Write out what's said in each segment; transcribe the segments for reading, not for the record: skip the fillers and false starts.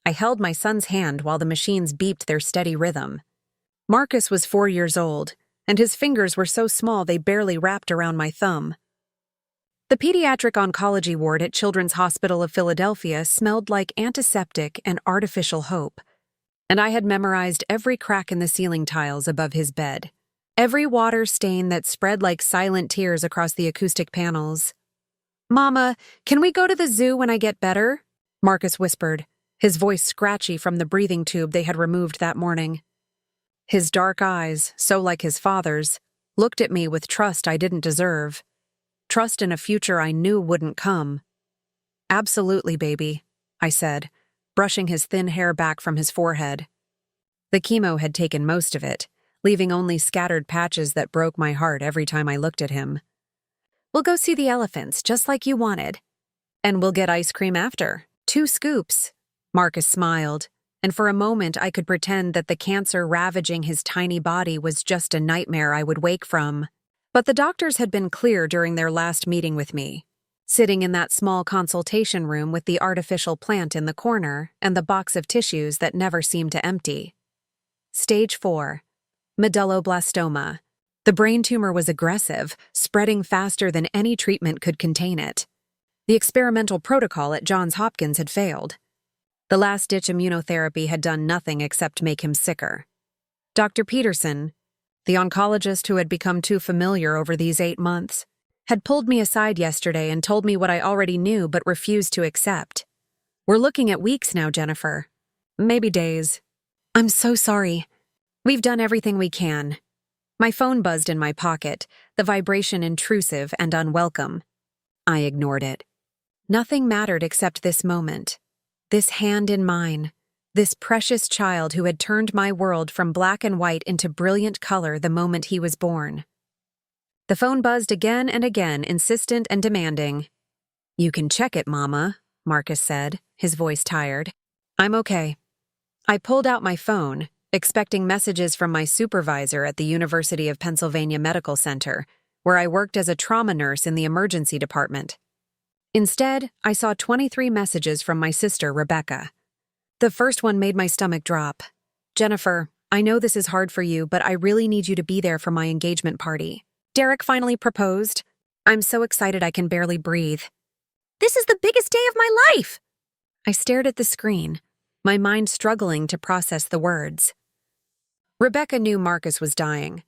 I held my son's hand while the machines beeped their steady rhythm. Marcus was 4 years old, and his fingers were so small they barely wrapped around my thumb. The pediatric oncology ward at Children's Hospital of Philadelphia smelled like antiseptic and artificial hope, and I had memorized every crack in the ceiling tiles above his bed, every water stain that spread like silent tears across the acoustic panels. "Mama, can we go to the zoo when I get better?" Marcus whispered, his voice scratchy from the breathing tube they had removed that morning. His dark eyes, so like his father's, looked at me with trust I didn't deserve. Trust in a future I knew wouldn't come. "Absolutely, baby," I said, brushing his thin hair back from his forehead. The chemo had taken most of it, leaving only scattered patches that broke my heart every time I looked at him. "We'll go see the elephants, just like you wanted. And we'll get ice cream after. 2 scoops." Marcus smiled, and for a moment I could pretend that the cancer ravaging his tiny body was just a nightmare I would wake from. But the doctors had been clear during their last meeting with me, sitting in that small consultation room with the artificial plant in the corner and the box of tissues that never seemed to empty. Stage 4. Medulloblastoma. The brain tumor was aggressive, spreading faster than any treatment could contain it. The experimental protocol at Johns Hopkins had failed. The last-ditch immunotherapy had done nothing except make him sicker. Dr. Peterson, the oncologist who had become too familiar over these 8 months, had pulled me aside yesterday and told me what I already knew but refused to accept. "We're looking at weeks now, Jennifer. Maybe days." "I'm so sorry. We've done everything we can." My phone buzzed in my pocket, the vibration intrusive and unwelcome. I ignored it. Nothing mattered except this moment. This hand in mine. This precious child who had turned my world from black and white into brilliant color the moment he was born. The phone buzzed again and again, insistent and demanding. "You can check it, Mama," Marcus said, his voice tired. "I'm okay." I pulled out my phone, expecting messages from my supervisor at the University of Pennsylvania Medical Center, where I worked as a trauma nurse in the emergency department. Instead, I saw 23 messages from my sister, Rebecca. The first one made my stomach drop. "Jennifer, I know this is hard for you, but I really need you to be there for my engagement party. Derek finally proposed. I'm so excited I can barely breathe. This is the biggest day of my life!" I stared at the screen, my mind struggling to process the words. Rebecca knew Marcus was dying.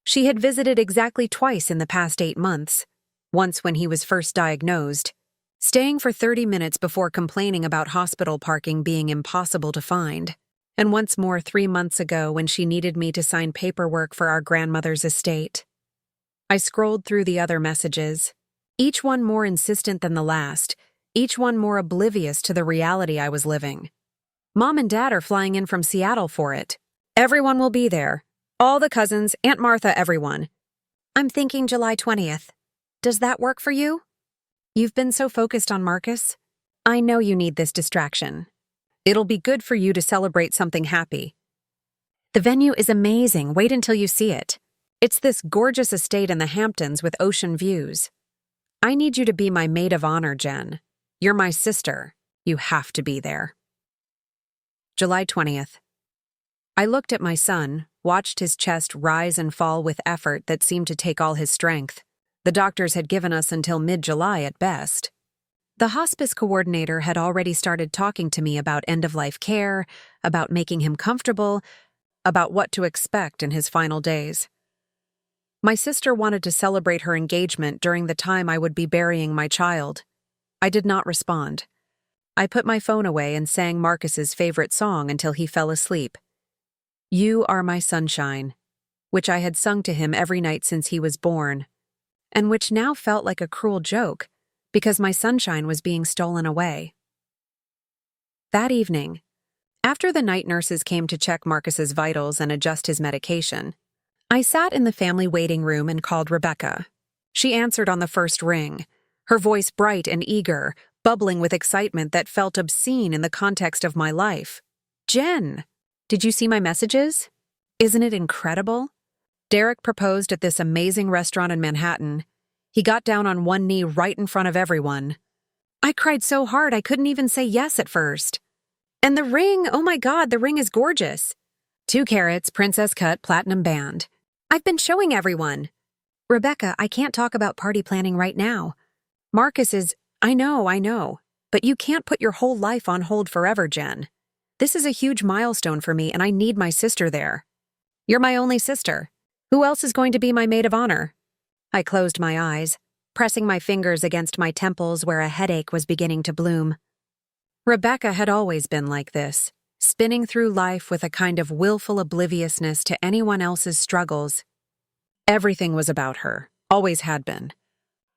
She had visited exactly twice in the past 8 months, once when he was first diagnosed, staying for 30 minutes before complaining about hospital parking being impossible to find, and once more 3 months ago when she needed me to sign paperwork for our grandmother's estate. I scrolled through the other messages, each one more insistent than the last, each one more oblivious to the reality I was living. "Mom and Dad are flying in from Seattle for it. Everyone will be there. All the cousins, Aunt Martha, everyone. I'm thinking July 20th. Does that work for you? You've been so focused on Marcus. I know you need this distraction. It'll be good for you to celebrate something happy. The venue is amazing. Wait until you see it. It's this gorgeous estate in the Hamptons with ocean views. I need you to be my maid of honor, Jen. You're my sister. You have to be there." July 20th. I looked at my son, watched his chest rise and fall with effort that seemed to take all his strength. The doctors had given us until mid-July at best. The hospice coordinator had already started talking to me about end-of-life care, about making him comfortable, about what to expect in his final days. My sister wanted to celebrate her engagement during the time I would be burying my child. I did not respond. I put my phone away and sang Marcus's favorite song until he fell asleep. "You Are My Sunshine," which I had sung to him every night since he was born, and which now felt like a cruel joke because my sunshine was being stolen away. That evening, after the night nurses came to check Marcus's vitals and adjust his medication, I sat in the family waiting room and called Rebecca. She answered on the first ring, her voice bright and eager, bubbling with excitement that felt obscene in the context of my life. "Jen, did you see my messages? Isn't it incredible? Derek proposed at this amazing restaurant in Manhattan. He got down on one knee right in front of everyone. I cried so hard I couldn't even say yes at first. And the ring, oh my God, the ring is gorgeous. 2 carats, princess cut, platinum band. I've been showing everyone. Rebecca, I can't talk about party planning right now. Marcus is, I know, but you can't put your whole life on hold forever, Jen. This is a huge milestone for me and I need my sister there. You're my only sister. Who else is going to be my maid of honor? I closed my eyes, pressing my fingers against my temples where a headache was beginning to bloom. Rebecca had always been like this, spinning through life with a kind of willful obliviousness to anyone else's struggles. Everything was about her, always had been.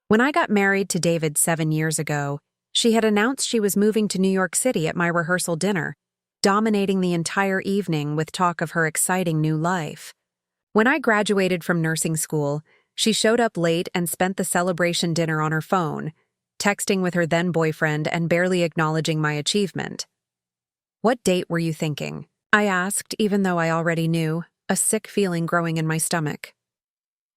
When I got married to David 7 years ago, she had announced she was moving to New York City at my rehearsal dinner, dominating the entire evening with talk of her exciting new life. When I graduated from nursing school, she showed up late and spent the celebration dinner on her phone, texting with her then-boyfriend and barely acknowledging my achievement. What date were you thinking? I asked, even though I already knew, a sick feeling growing in my stomach.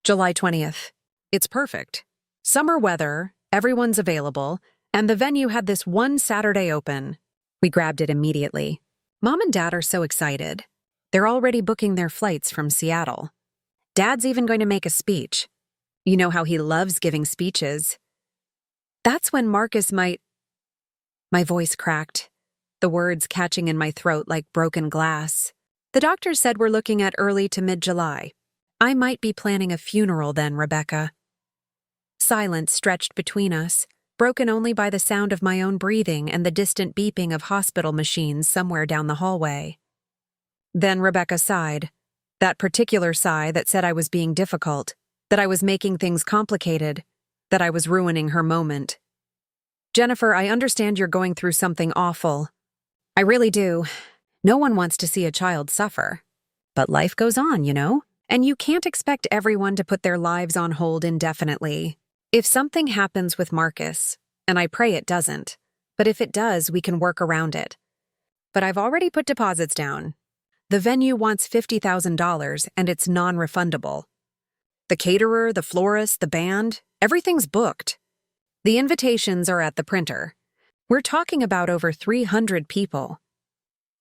July 20th. It's perfect. Summer weather, everyone's available, and the venue had this one Saturday open. We grabbed it immediately. Mom and Dad are so excited. They're already booking their flights from Seattle. Dad's even going to make a speech. You know how he loves giving speeches. That's when Marcus might... My voice cracked, the words catching in my throat like broken glass. The doctor said we're looking at early to mid-July. I might be planning a funeral then, Rebecca. Silence stretched between us, broken only by the sound of my own breathing and the distant beeping of hospital machines somewhere down the hallway. Then Rebecca sighed, that particular sigh that said I was being difficult, that I was making things complicated, that I was ruining her moment. Jennifer, I understand you're going through something awful. I really do. No one wants to see a child suffer. But life goes on, you know? And you can't expect everyone to put their lives on hold indefinitely. If something happens with Marcus, and I pray it doesn't, but if it does, we can work around it. But I've already put deposits down. The venue wants $50,000 and it's non-refundable. The caterer, the florist, the band, everything's booked. The invitations are at the printer. We're talking about over 300 people.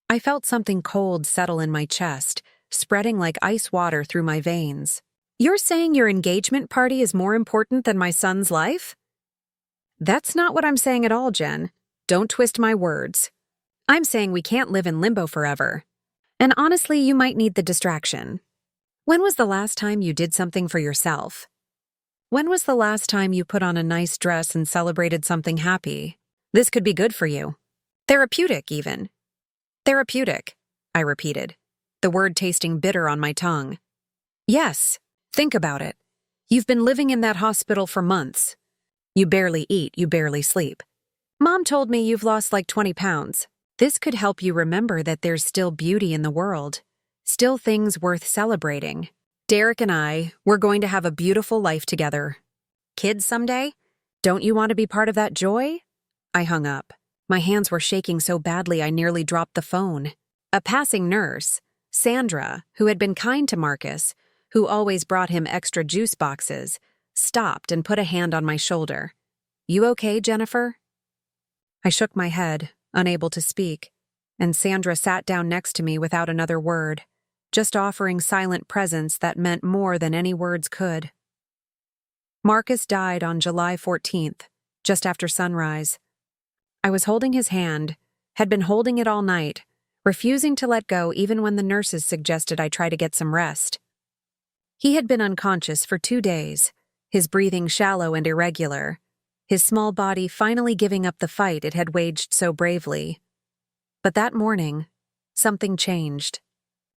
I felt something cold settle in my chest, spreading like ice water through my veins. You're saying your engagement party is more important than my son's life? That's not what I'm saying at all, Jen. Don't twist my words. I'm saying we can't live in limbo forever. And honestly, you might need the distraction. When was the last time you did something for yourself? When was the last time you put on a nice dress and celebrated something happy? This could be good for you. Therapeutic, even. Therapeutic, I repeated, the word tasting bitter on my tongue. Yes, think about it. You've been living in that hospital for months. You barely eat, you barely sleep. Mom told me you've lost like 20 pounds. This could help you remember that there's still beauty in the world, still things worth celebrating. Derek and I, we're going to have a beautiful life together. Kids someday? Don't you want to be part of that joy? I hung up. My hands were shaking so badly I nearly dropped the phone. A passing nurse, Sandra, who had been kind to Marcus, who always brought him extra juice boxes, stopped and put a hand on my shoulder. You okay, Jennifer? I shook my head, unable to speak, and Sandra sat down next to me without another word, just offering silent presence that meant more than any words could. Marcus died on July 14th, just after sunrise. I was holding his hand, had been holding it all night, refusing to let go even when the nurses suggested I try to get some rest. He had been unconscious for 2 days, his breathing shallow and irregular, his small body finally giving up the fight it had waged so bravely. But that morning, something changed.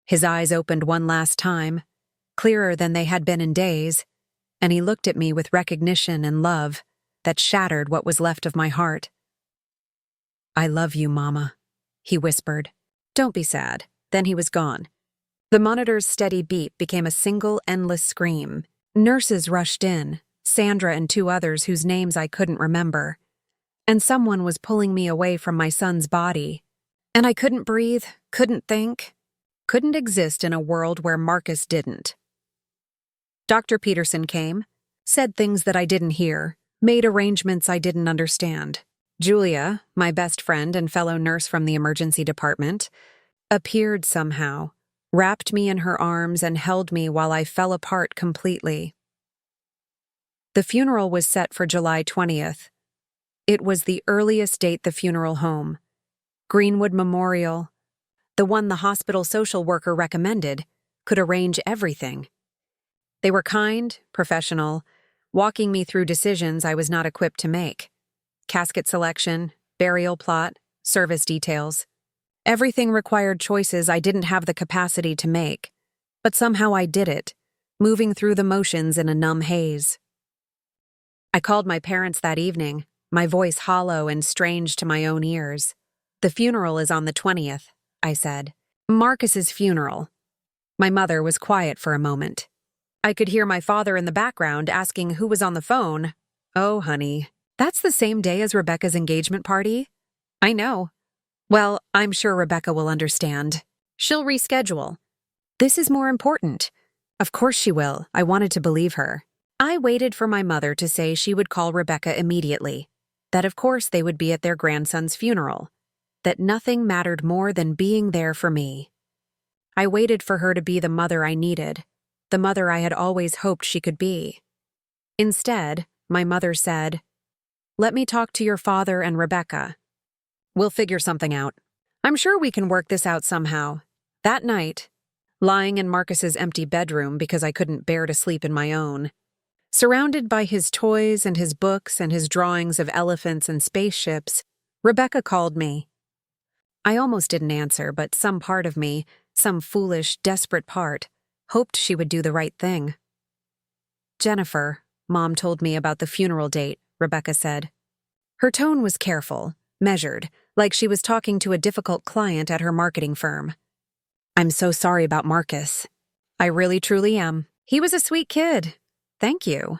His eyes opened one last time, clearer than they had been in days, and he looked at me with recognition and love that shattered what was left of my heart. I love you, Mama, he whispered. Don't be sad. Then he was gone. The monitor's steady beep became a single, endless scream. Nurses rushed in, Sandra and 2 others whose names I couldn't remember. And someone was pulling me away from my son's body. And I couldn't breathe, couldn't think, couldn't exist in a world where Marcus didn't. Dr. Peterson came, said things that I didn't hear, made arrangements I didn't understand. Julia, my best friend and fellow nurse from the emergency department, appeared somehow, wrapped me in her arms and held me while I fell apart completely. The funeral was set for July 20th. It was the earliest date the funeral home, Greenwood Memorial, the one the hospital social worker recommended, could arrange everything. They were kind, professional, walking me through decisions I was not equipped to make. Casket selection, burial plot, service details. Everything required choices I didn't have the capacity to make, but somehow I did it, moving through the motions in a numb haze. I called my parents that evening, my voice hollow and strange to my own ears. "The funeral is on the 20th, I said. "Marcus's funeral." My mother was quiet for a moment. I could hear my father in the background asking who was on the phone. "Oh, honey, that's the same day as Rebecca's engagement party?" "I know." "Well, I'm sure Rebecca will understand. She'll reschedule." "This is more important." "Of course she will." I wanted to believe her. I waited for my mother to say she would call Rebecca immediately, that of course they would be at their grandson's funeral, that nothing mattered more than being there for me. I waited for her to be the mother I needed, the mother I had always hoped she could be. Instead, my mother said, "Let me talk to your father and Rebecca. We'll figure something out. I'm sure we can work this out somehow." That night, lying in Marcus's empty bedroom because I couldn't bear to sleep in my own, surrounded by his toys and his books and his drawings of elephants and spaceships, Rebecca called me. I almost didn't answer, but some part of me, some foolish, desperate part, hoped she would do the right thing. "Jennifer," Mom told me about the funeral date, Rebecca said. Her tone was careful, measured, like she was talking to a difficult client at her marketing firm. "I'm so sorry about Marcus. I really, truly am. He was a sweet kid. Thank you.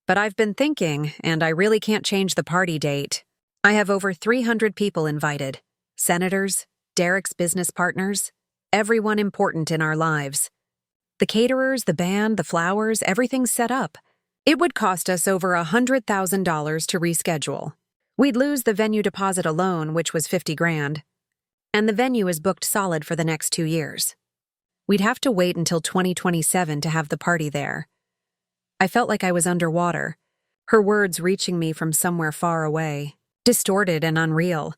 But I've been thinking, and I really can't change the party date. I have over 300 people invited. Senators, Derek's business partners, everyone important in our lives. The caterers, the band, the flowers, everything's set up. It would cost us over $100,000 to reschedule. We'd lose the venue deposit alone, which was $50,000. And the venue is booked solid for the next 2 years. We'd have to wait until 2027 to have the party there." I felt like I was underwater, her words reaching me from somewhere far away, distorted and unreal.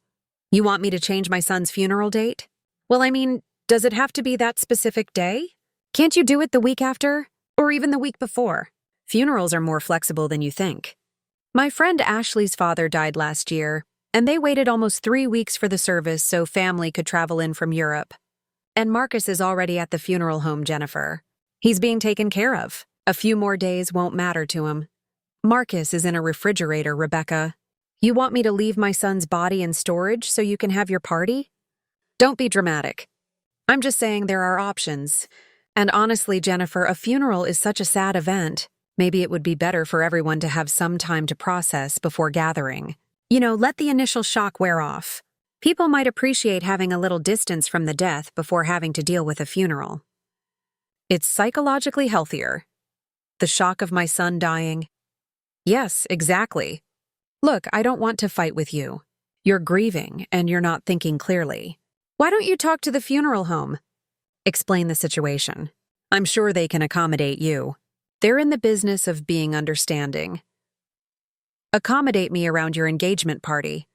"You want me to change my son's funeral date? Well, I mean, does it have to be that specific day? Can't you do it the week after? Or even the week before? Funerals are more flexible than you think. My friend Ashley's father died last year, and they waited almost 3 weeks for the service so family could travel in from Europe. And Marcus is already at the funeral home, Jennifer. He's being taken care of. A few more days won't matter to him. Marcus is in a refrigerator, Rebecca. You want me to leave my son's body in storage so you can have your party? Don't be dramatic. I'm just saying there are options. And honestly, Jennifer, a funeral is such a sad event. Maybe it would be better for everyone to have some time to process before gathering. Let the initial shock wear off. People might appreciate having a little distance from the death before having to deal with a funeral. It's psychologically healthier. The shock of my son dying. Yes, exactly. Look, I don't want to fight with you. You're grieving, and you're not thinking clearly. Why don't you talk to the funeral home? Explain the situation. I'm sure they can accommodate you. They're in the business of being understanding. Accommodate me around your engagement party.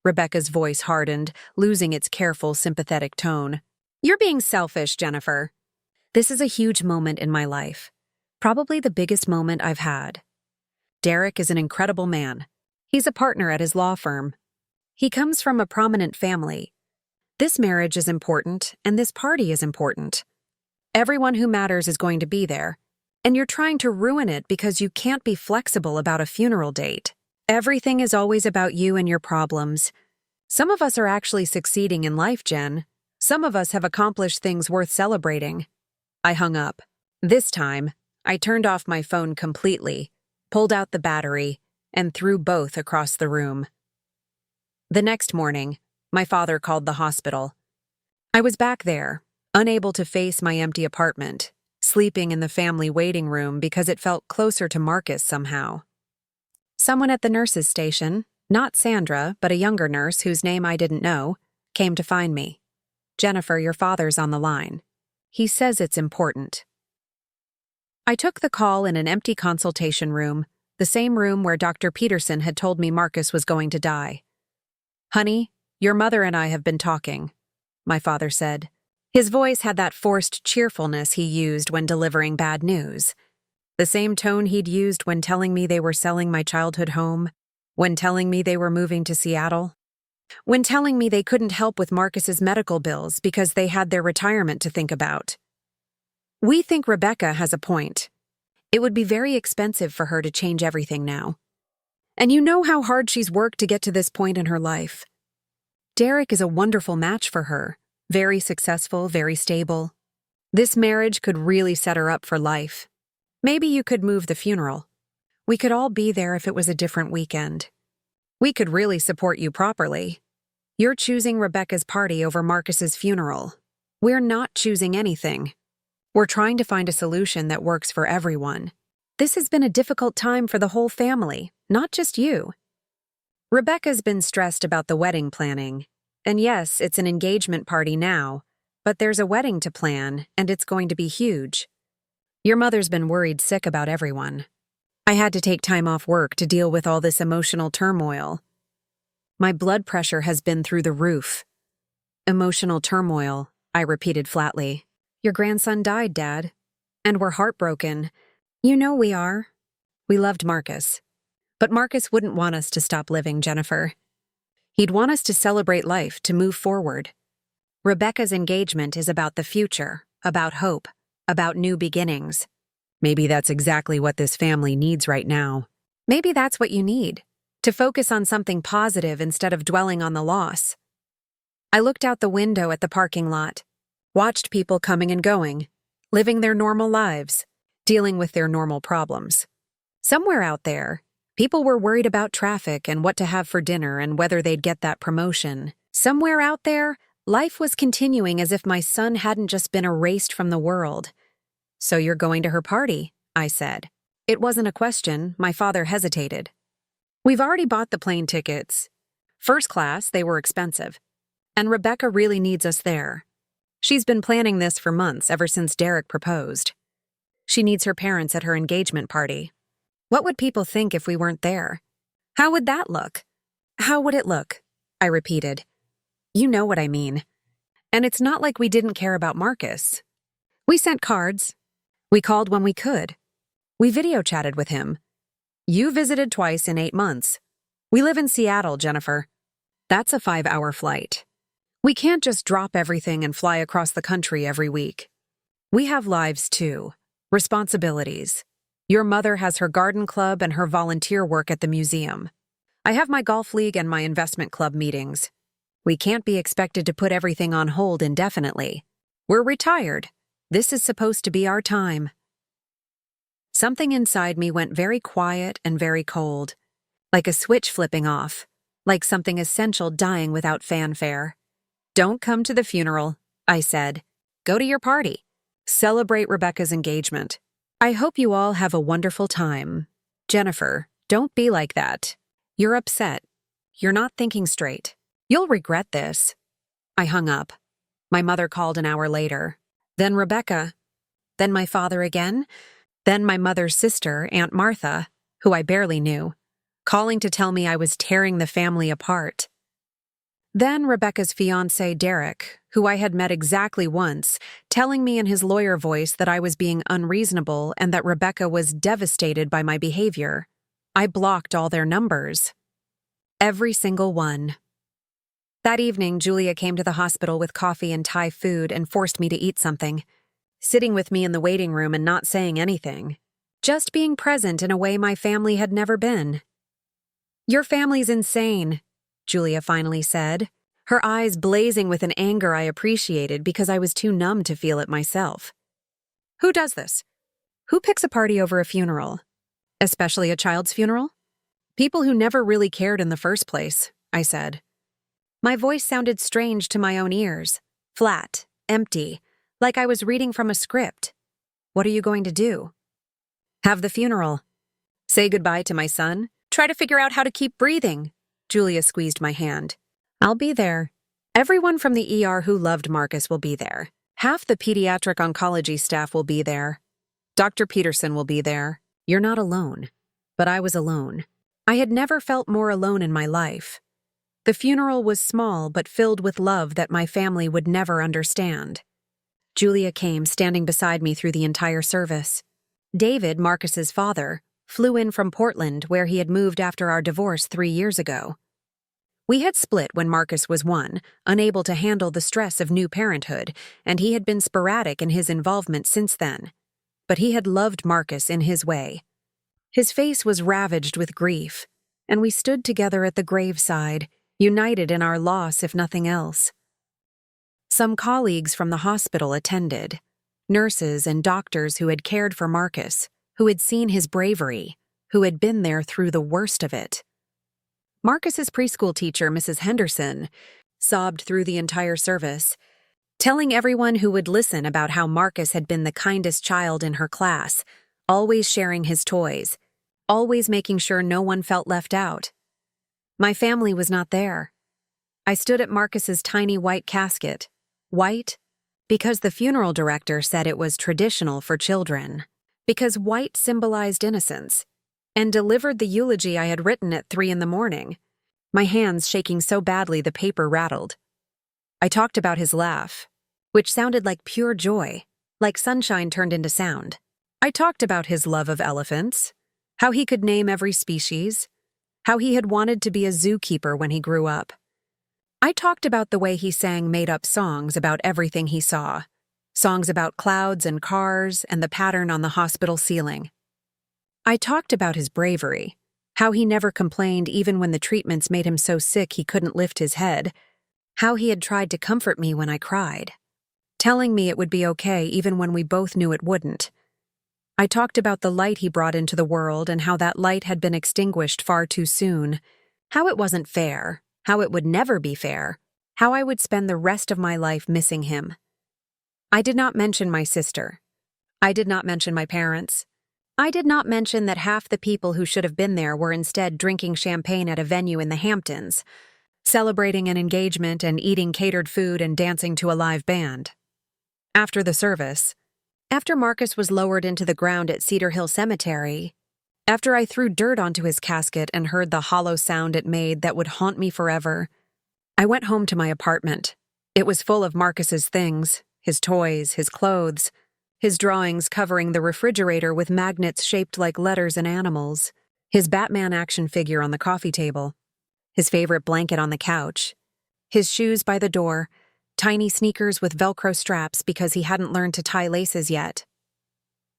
Rebecca's voice hardened, losing its careful, sympathetic tone. You're being selfish, Jennifer. This is a huge moment in my life. Probably the biggest moment I've had. Derek is an incredible man. He's a partner at his law firm. He comes from a prominent family. This marriage is important, and this party is important. Everyone who matters is going to be there, and you're trying to ruin it because you can't be flexible about a funeral date. Everything is always about you and your problems. Some of us are actually succeeding in life, Jen. Some of us have accomplished things worth celebrating. I hung up. This time, I turned off my phone completely, pulled out the battery, and threw both across the room. The next morning, my father called the hospital. I was back there, unable to face my empty apartment, sleeping in the family waiting room because it felt closer to Marcus somehow. Someone at the nurse's station, Not Sandra, but a younger nurse whose name I didn't know, came to find me. "Jennifer, your father's on the line. He says it's important." I took the call in an empty consultation room, the same room where Dr. Peterson had told me Marcus was going to die. "Honey, your mother and I have been talking," my father said. His voice had that forced cheerfulness he used when delivering bad news. The same tone he'd used when telling me they were selling my childhood home, when telling me they were moving to Seattle, when telling me they couldn't help with Marcus's medical bills because they had their retirement to think about. "We think Rebecca has a point. It would be very expensive for her to change everything now. And you know how hard she's worked to get to this point in her life. Derek is a wonderful match for her, very successful, very stable. This marriage could really set her up for life. Maybe you could move the funeral. We could all be there if it was a different weekend. We could really support you properly. You're choosing Rebecca's party over Marcus's funeral. We're not choosing anything. We're trying to find a solution that works for everyone. This has been a difficult time for the whole family, not just you. Rebecca's been stressed about the wedding planning. And yes, it's an engagement party now, but there's a wedding to plan, and it's going to be huge. Your mother's been worried sick about everyone. I had to take time off work to deal with all this emotional turmoil. My blood pressure has been through the roof." "Emotional turmoil," I repeated flatly. "Your grandson died, Dad. And we're heartbroken. You know we are. We loved Marcus. But Marcus wouldn't want us to stop living, Jennifer. He'd want us to celebrate life, to move forward. Rebecca's engagement is about the future, about hope, about new beginnings. Maybe that's exactly what this family needs right now. Maybe that's what you need, to focus on something positive instead of dwelling on the loss." I looked out the window at the parking lot, watched people coming and going, living their normal lives, dealing with their normal problems. Somewhere out there, people were worried about traffic and what to have for dinner and whether they'd get that promotion. Somewhere out there, life was continuing as if my son hadn't just been erased from the world. "So you're going to her party," I said. It wasn't a question. My father hesitated. "We've already bought the plane tickets. First class, they were expensive. And Rebecca really needs us there. She's been planning this for months, ever since Derek proposed. She needs her parents at her engagement party. What would people think if we weren't there? How would that look?" "How would it look?" I repeated. "You know what I mean. And it's not like we didn't care about Marcus. We sent cards. We called when we could. We video chatted with him. You visited twice in 8 months. We live in Seattle, Jennifer. That's a 5-hour flight. We can't just drop everything and fly across the country every week. We have lives too, responsibilities. Your mother has her garden club and her volunteer work at the museum. I have my golf league and my investment club meetings. We can't be expected to put everything on hold indefinitely. We're retired. This is supposed to be our time." Something inside me went very quiet and very cold, like a switch flipping off, like something essential dying without fanfare. "Don't come to the funeral," I said. "Go to your party. Celebrate Rebecca's engagement. I hope you all have a wonderful time. Jennifer, don't be like that. You're upset. You're not thinking straight. You'll regret this." I hung up. My mother called an hour later. Then Rebecca. Then my father again. Then my mother's sister, Aunt Martha, who I barely knew, calling to tell me I was tearing the family apart. Then Rebecca's fiancé, Derek, who I had met exactly once, telling me in his lawyer voice that I was being unreasonable and that Rebecca was devastated by my behavior. I blocked all their numbers. Every single one. That evening, Julia came to the hospital with coffee and Thai food and forced me to eat something, sitting with me in the waiting room and not saying anything, just being present in a way my family had never been. "Your family's insane," Julia finally said, her eyes blazing with an anger I appreciated because I was too numb to feel it myself. "Who does this? Who picks a party over a funeral? Especially a child's funeral? People who never really cared in the first place," I said. My voice sounded strange to my own ears, flat, empty, like I was reading from a script. "What are you going to do?" "Have the funeral. Say goodbye to my son. Try to figure out how to keep breathing. Julia squeezed my hand. I'll be there. Everyone from the ER who loved Marcus will be there. Half the pediatric oncology staff will be there. Dr. Peterson will be there. You're not alone. But I was alone. I had never felt more alone in my life. The funeral was small but filled with love that my family would never understand. Julia came, standing beside me through the entire service. David, Marcus's father, flew in from Portland, where he had moved after our divorce 3 years ago. We had split when Marcus was 1, unable to handle the stress of new parenthood, and he had been sporadic in his involvement since then. But he had loved Marcus in his way. His face was ravaged with grief, and we stood together at the graveside, united in our loss if nothing else. Some colleagues from the hospital attended, nurses and doctors who had cared for Marcus, who had seen his bravery, who had been there through the worst of it. Marcus's preschool teacher, Mrs. Henderson, sobbed through the entire service, telling everyone who would listen about how Marcus had been the kindest child in her class, always sharing his toys, always making sure no one felt left out. My family was not there. I stood at Marcus's tiny white casket. White, because the funeral director said it was traditional for children, because white symbolized innocence, and delivered the eulogy I had written at 3 a.m, my hands shaking so badly the paper rattled. I talked about his laugh, which sounded like pure joy, like sunshine turned into sound. I talked about his love of elephants, how he could name every species, how he had wanted to be a zookeeper when he grew up. I talked about the way he sang made-up songs about everything he saw, songs about clouds and cars and the pattern on the hospital ceiling. I talked about his bravery, how he never complained even when the treatments made him so sick he couldn't lift his head, how he had tried to comfort me when I cried, telling me it would be okay even when we both knew it wouldn't. I talked about the light he brought into the world and how that light had been extinguished far too soon, how it wasn't fair, how it would never be fair, how I would spend the rest of my life missing him. I did not mention my sister. I did not mention my parents. I did not mention that half the people who should have been there were instead drinking champagne at a venue in the Hamptons, celebrating an engagement and eating catered food and dancing to a live band. After the service, after Marcus was lowered into the ground at Cedar Hill Cemetery, after I threw dirt onto his casket and heard the hollow sound it made that would haunt me forever, I went home to my apartment. It was full of Marcus's things, his toys, his clothes, his drawings covering the refrigerator with magnets shaped like letters and animals, his Batman action figure on the coffee table, his favorite blanket on the couch, his shoes by the door, tiny sneakers with Velcro straps because he hadn't learned to tie laces yet.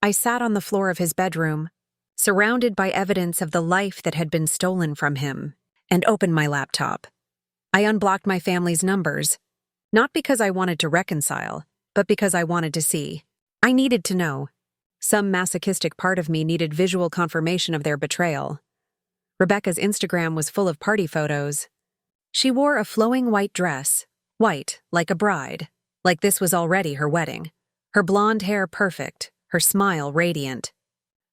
I sat on the floor of his bedroom, surrounded by evidence of the life that had been stolen from him, and opened my laptop. I unblocked my family's numbers, not because I wanted to reconcile, but because I wanted to see. I needed to know. Some masochistic part of me needed visual confirmation of their betrayal. Rebecca's Instagram was full of party photos. She wore a flowing white dress, white, like a bride, like this was already her wedding. Her blonde hair perfect, her smile radiant.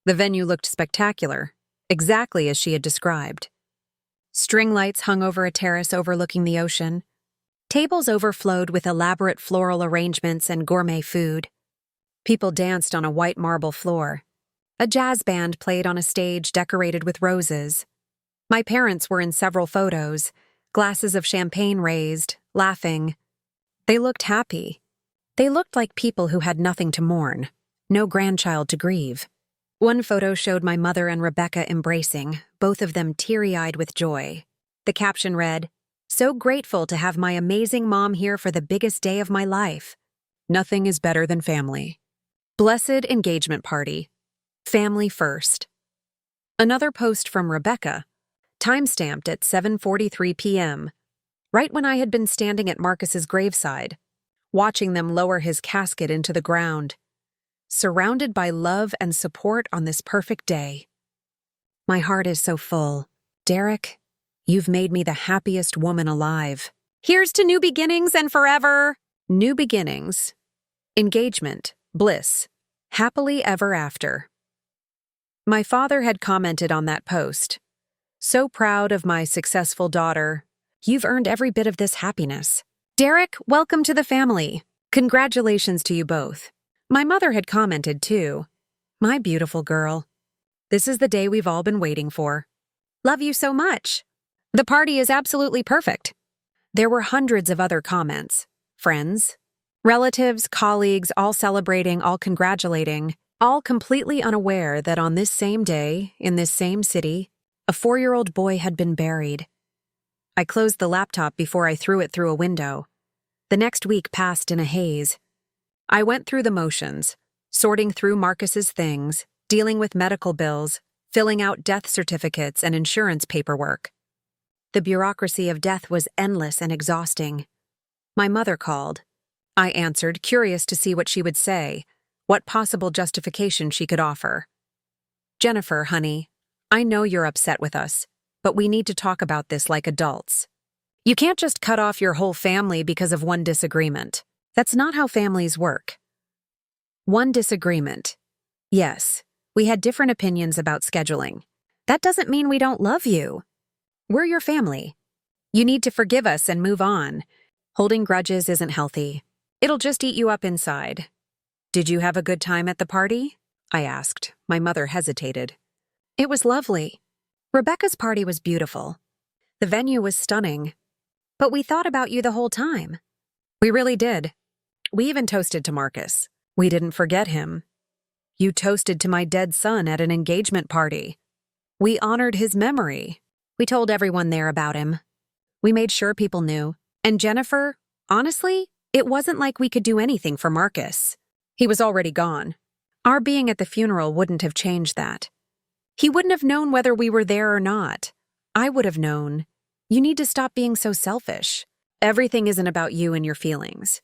The venue looked spectacular, exactly as she had described. String lights hung over a terrace overlooking the ocean. Tables overflowed with elaborate floral arrangements and gourmet food. People danced on a white marble floor. A jazz band played on a stage decorated with roses. My parents were in several photos, glasses of champagne raised, laughing. They looked happy. They looked like people who had nothing to mourn, no grandchild to grieve. One photo showed my mother and Rebecca embracing, both of them teary-eyed with joy. The caption read, "So grateful to have my amazing mom here for the biggest day of my life. Nothing is better than family. Blessed engagement party. Family first." Another post from Rebecca, timestamped at 7:43 p.m., right when I had been standing at Marcus's graveside, watching them lower his casket into the ground, surrounded by love and support on this perfect day. My heart is so full. Derek, you've made me the happiest woman alive. Here's to new beginnings and forever. New beginnings. Engagement. Bliss. Happily ever after. My father had commented on that post. So proud of my successful daughter. You've earned every bit of this happiness. Derek, welcome to the family. Congratulations to you both. My mother had commented too. My beautiful girl. This is the day we've all been waiting for. Love you so much. The party is absolutely perfect. There were hundreds of other comments. Friends, relatives, colleagues, all celebrating, all congratulating, all completely unaware that on this same day, in this same city, a 4-year-old boy had been buried. I closed the laptop before I threw it through a window. The next week passed in a haze. I went through the motions, sorting through Marcus's things, dealing with medical bills, filling out death certificates and insurance paperwork. The bureaucracy of death was endless and exhausting. My mother called. I answered, curious to see what she would say, what possible justification she could offer. Jennifer, honey, I know you're upset with us, but we need to talk about this like adults. You can't just cut off your whole family because of one disagreement. That's not how families work. One disagreement. Yes, we had different opinions about scheduling. That doesn't mean we don't love you. We're your family. You need to forgive us and move on. Holding grudges isn't healthy. It'll just eat you up inside. Did you have a good time at the party? I asked. My mother hesitated. It was lovely. Rebecca's party was beautiful. The venue was stunning. But we thought about you the whole time. We really did. We even toasted to Marcus. We didn't forget him. You toasted to my dead son at an engagement party. We honored his memory. We told everyone there about him. We made sure people knew. And Jennifer, honestly, it wasn't like we could do anything for Marcus. He was already gone. Our being at the funeral wouldn't have changed that. He wouldn't have known whether we were there or not. I would have known. You need to stop being so selfish. Everything isn't about you and your feelings.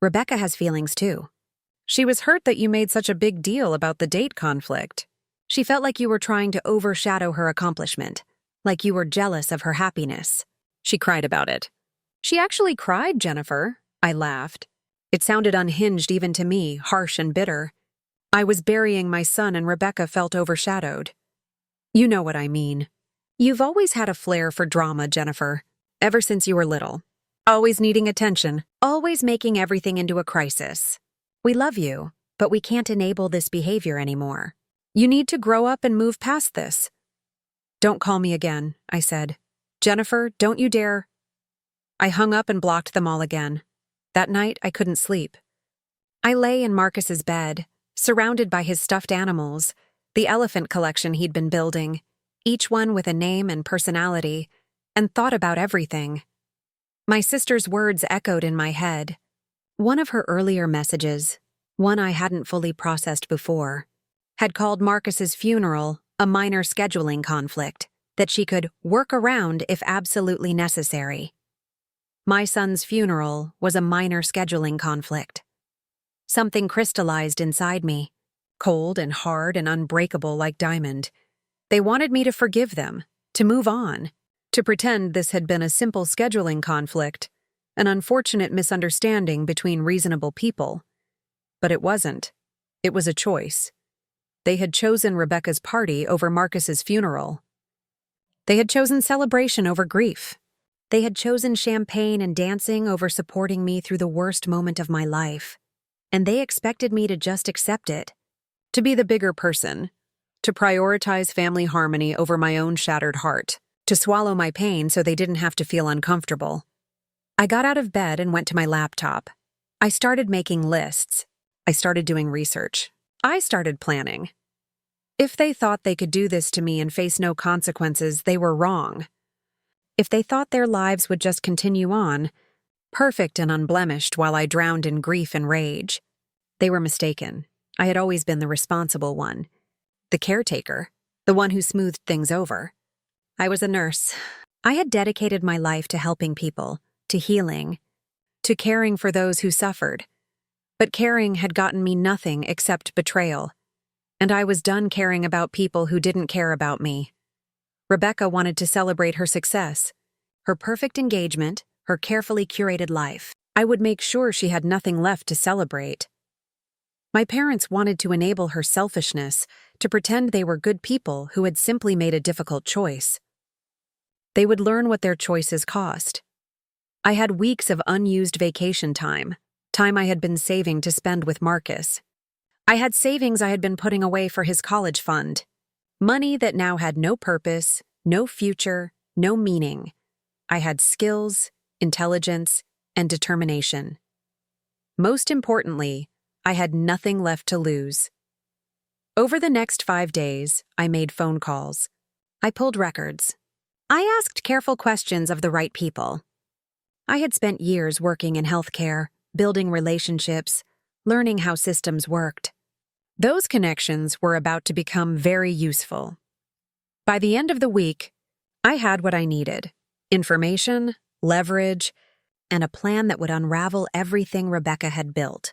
Rebecca has feelings too. She was hurt that you made such a big deal about the date conflict. She felt like you were trying to overshadow her accomplishment, like you were jealous of her happiness. She cried about it. She actually cried, Jennifer. I laughed. It sounded unhinged even to me, harsh and bitter. I was burying my son and Rebecca felt overshadowed. You know what I mean. You've always had a flair for drama, Jennifer, ever since you were little. Always needing attention, always making everything into a crisis. We love you, but we can't enable this behavior anymore. You need to grow up and move past this. Don't call me again, I said. Jennifer, don't you dare. I hung up and blocked them all again. That night, I couldn't sleep. I lay in Marcus's bed, surrounded by his stuffed animals, the elephant collection he'd been building, each one with a name and personality, and thought about everything. My sister's words echoed in my head. One of her earlier messages, one I hadn't fully processed before, had called Marcus's funeral a minor scheduling conflict that she could work around if absolutely necessary. My son's funeral was a minor scheduling conflict. Something crystallized inside me, cold and hard and unbreakable like diamond. They wanted me to forgive them, to move on, to pretend this had been a simple scheduling conflict, an unfortunate misunderstanding between reasonable people. But it wasn't. It was a choice. They had chosen Rebecca's party over Marcus's funeral. They had chosen celebration over grief. They had chosen champagne and dancing over supporting me through the worst moment of my life. And they expected me to just accept it, to be the bigger person, to prioritize family harmony over my own shattered heart, to swallow my pain so they didn't have to feel uncomfortable. I got out of bed and went to my laptop. I started making lists. I started doing research. I started planning. If they thought they could do this to me and face no consequences, they were wrong. If they thought their lives would just continue on, perfect and unblemished while I drowned in grief and rage, they were mistaken. I had always been the responsible one, the caretaker, the one who smoothed things over. I was a nurse. I had dedicated my life to helping people, to healing, to caring for those who suffered. But caring had gotten me nothing except betrayal, and I was done caring about people who didn't care about me. Rebecca wanted to celebrate her success, her perfect engagement, her carefully curated life. I would make sure she had nothing left to celebrate. My parents wanted to enable her selfishness, to pretend they were good people who had simply made a difficult choice. They would learn what their choices cost. I had weeks of unused vacation time I had been saving to spend with Marcus. I had savings I had been putting away for his college fund. Money that now had no purpose, no future, no meaning. I had skills, intelligence, and determination. Most importantly, I had nothing left to lose. Over the next 5 days, I made phone calls. I pulled records. I asked careful questions of the right people. I had spent years working in healthcare, building relationships, learning how systems worked. Those connections were about to become very useful. By the end of the week, I had what I needed: information, leverage, and a plan that would unravel everything Rebecca had built.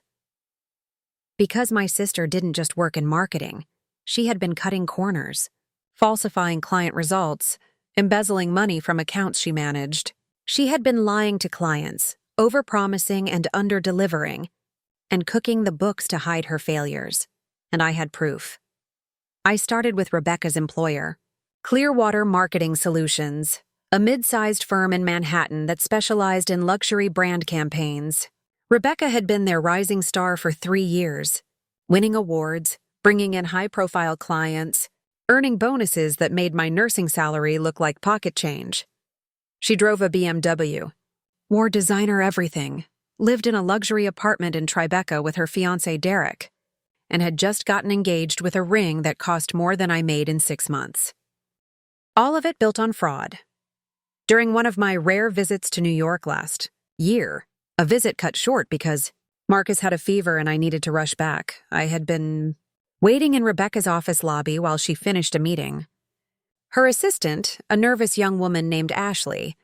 Because my sister didn't just work in marketing, she had been cutting corners, falsifying client results, embezzling money from accounts she managed. She had been lying to clients, overpromising and under-delivering, and cooking the books to hide her failures. And I had proof. I started with Rebecca's employer, Clearwater Marketing Solutions, a mid-sized firm in Manhattan that specialized in luxury brand campaigns. Rebecca had been their rising star for 3 years, winning awards, bringing in high-profile clients, earning bonuses that made my nursing salary look like pocket change. She drove a BMW, wore designer everything, lived in a luxury apartment in Tribeca with her fiancé Derek, and had just gotten engaged with a ring that cost more than I made in 6 months. All of it built on fraud. During one of my rare visits to New York last year, a visit cut short because Marcus had a fever and I needed to rush back. I had been waiting in Rebecca's office lobby while she finished a meeting. Her assistant, a nervous young woman named Ashley,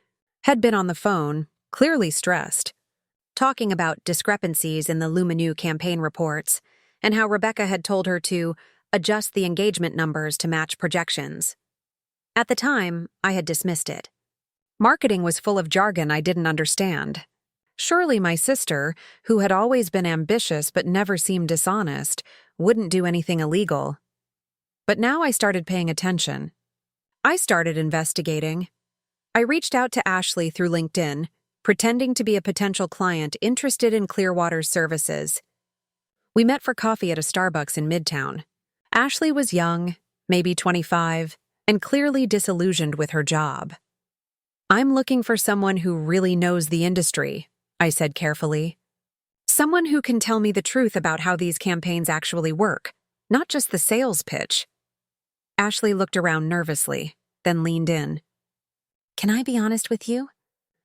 had been on the phone, clearly stressed, talking about discrepancies in the Lumineux campaign reports and how Rebecca had told her to adjust the engagement numbers to match projections. At the time, I had dismissed it. Marketing was full of jargon I didn't understand. Surely my sister, who had always been ambitious but never seemed dishonest, wouldn't do anything illegal. But now I started paying attention. I started investigating. I reached out to Ashley through LinkedIn, pretending to be a potential client interested in Clearwater's services. We met for coffee at a Starbucks in Midtown. Ashley was young, maybe 25, and clearly disillusioned with her job. "I'm looking for someone who really knows the industry," I said carefully. "Someone who can tell me the truth about how these campaigns actually work, not just the sales pitch." Ashley looked around nervously, then leaned in. "Can I be honest with you?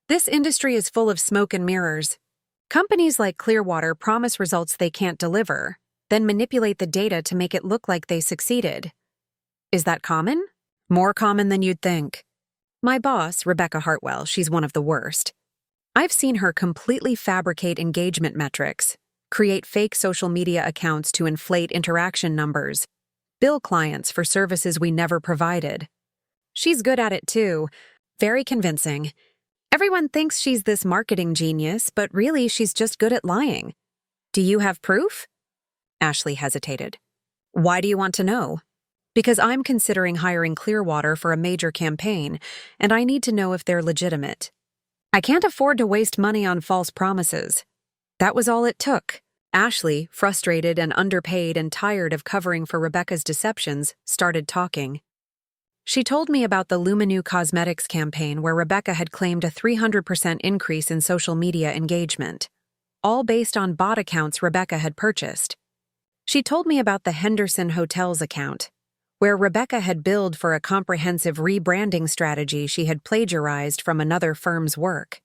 This industry is full of smoke and mirrors. Companies like Clearwater promise results they can't deliver, then manipulate the data to make it look like they succeeded. Is that common? More common than you'd think. My boss, Rebecca Hartwell, she's one of the worst. I've seen her completely fabricate engagement metrics, create fake social media accounts to inflate interaction numbers, bill clients for services we never provided. She's good at it too, very convincing. Everyone thinks she's this marketing genius, but really she's just good at lying. Do you have proof?" Ashley hesitated. "Why do you want to know?" "Because I'm considering hiring Clearwater for a major campaign, and I need to know if they're legitimate. I can't afford to waste money on false promises." That was all it took. Ashley, frustrated and underpaid and tired of covering for Rebecca's deceptions, started talking. She told me about the Lumineux Cosmetics campaign where Rebecca had claimed a 300% increase in social media engagement, all based on bot accounts Rebecca had purchased. She told me about the Henderson Hotels account, where Rebecca had billed for a comprehensive rebranding strategy she had plagiarized from another firm's work.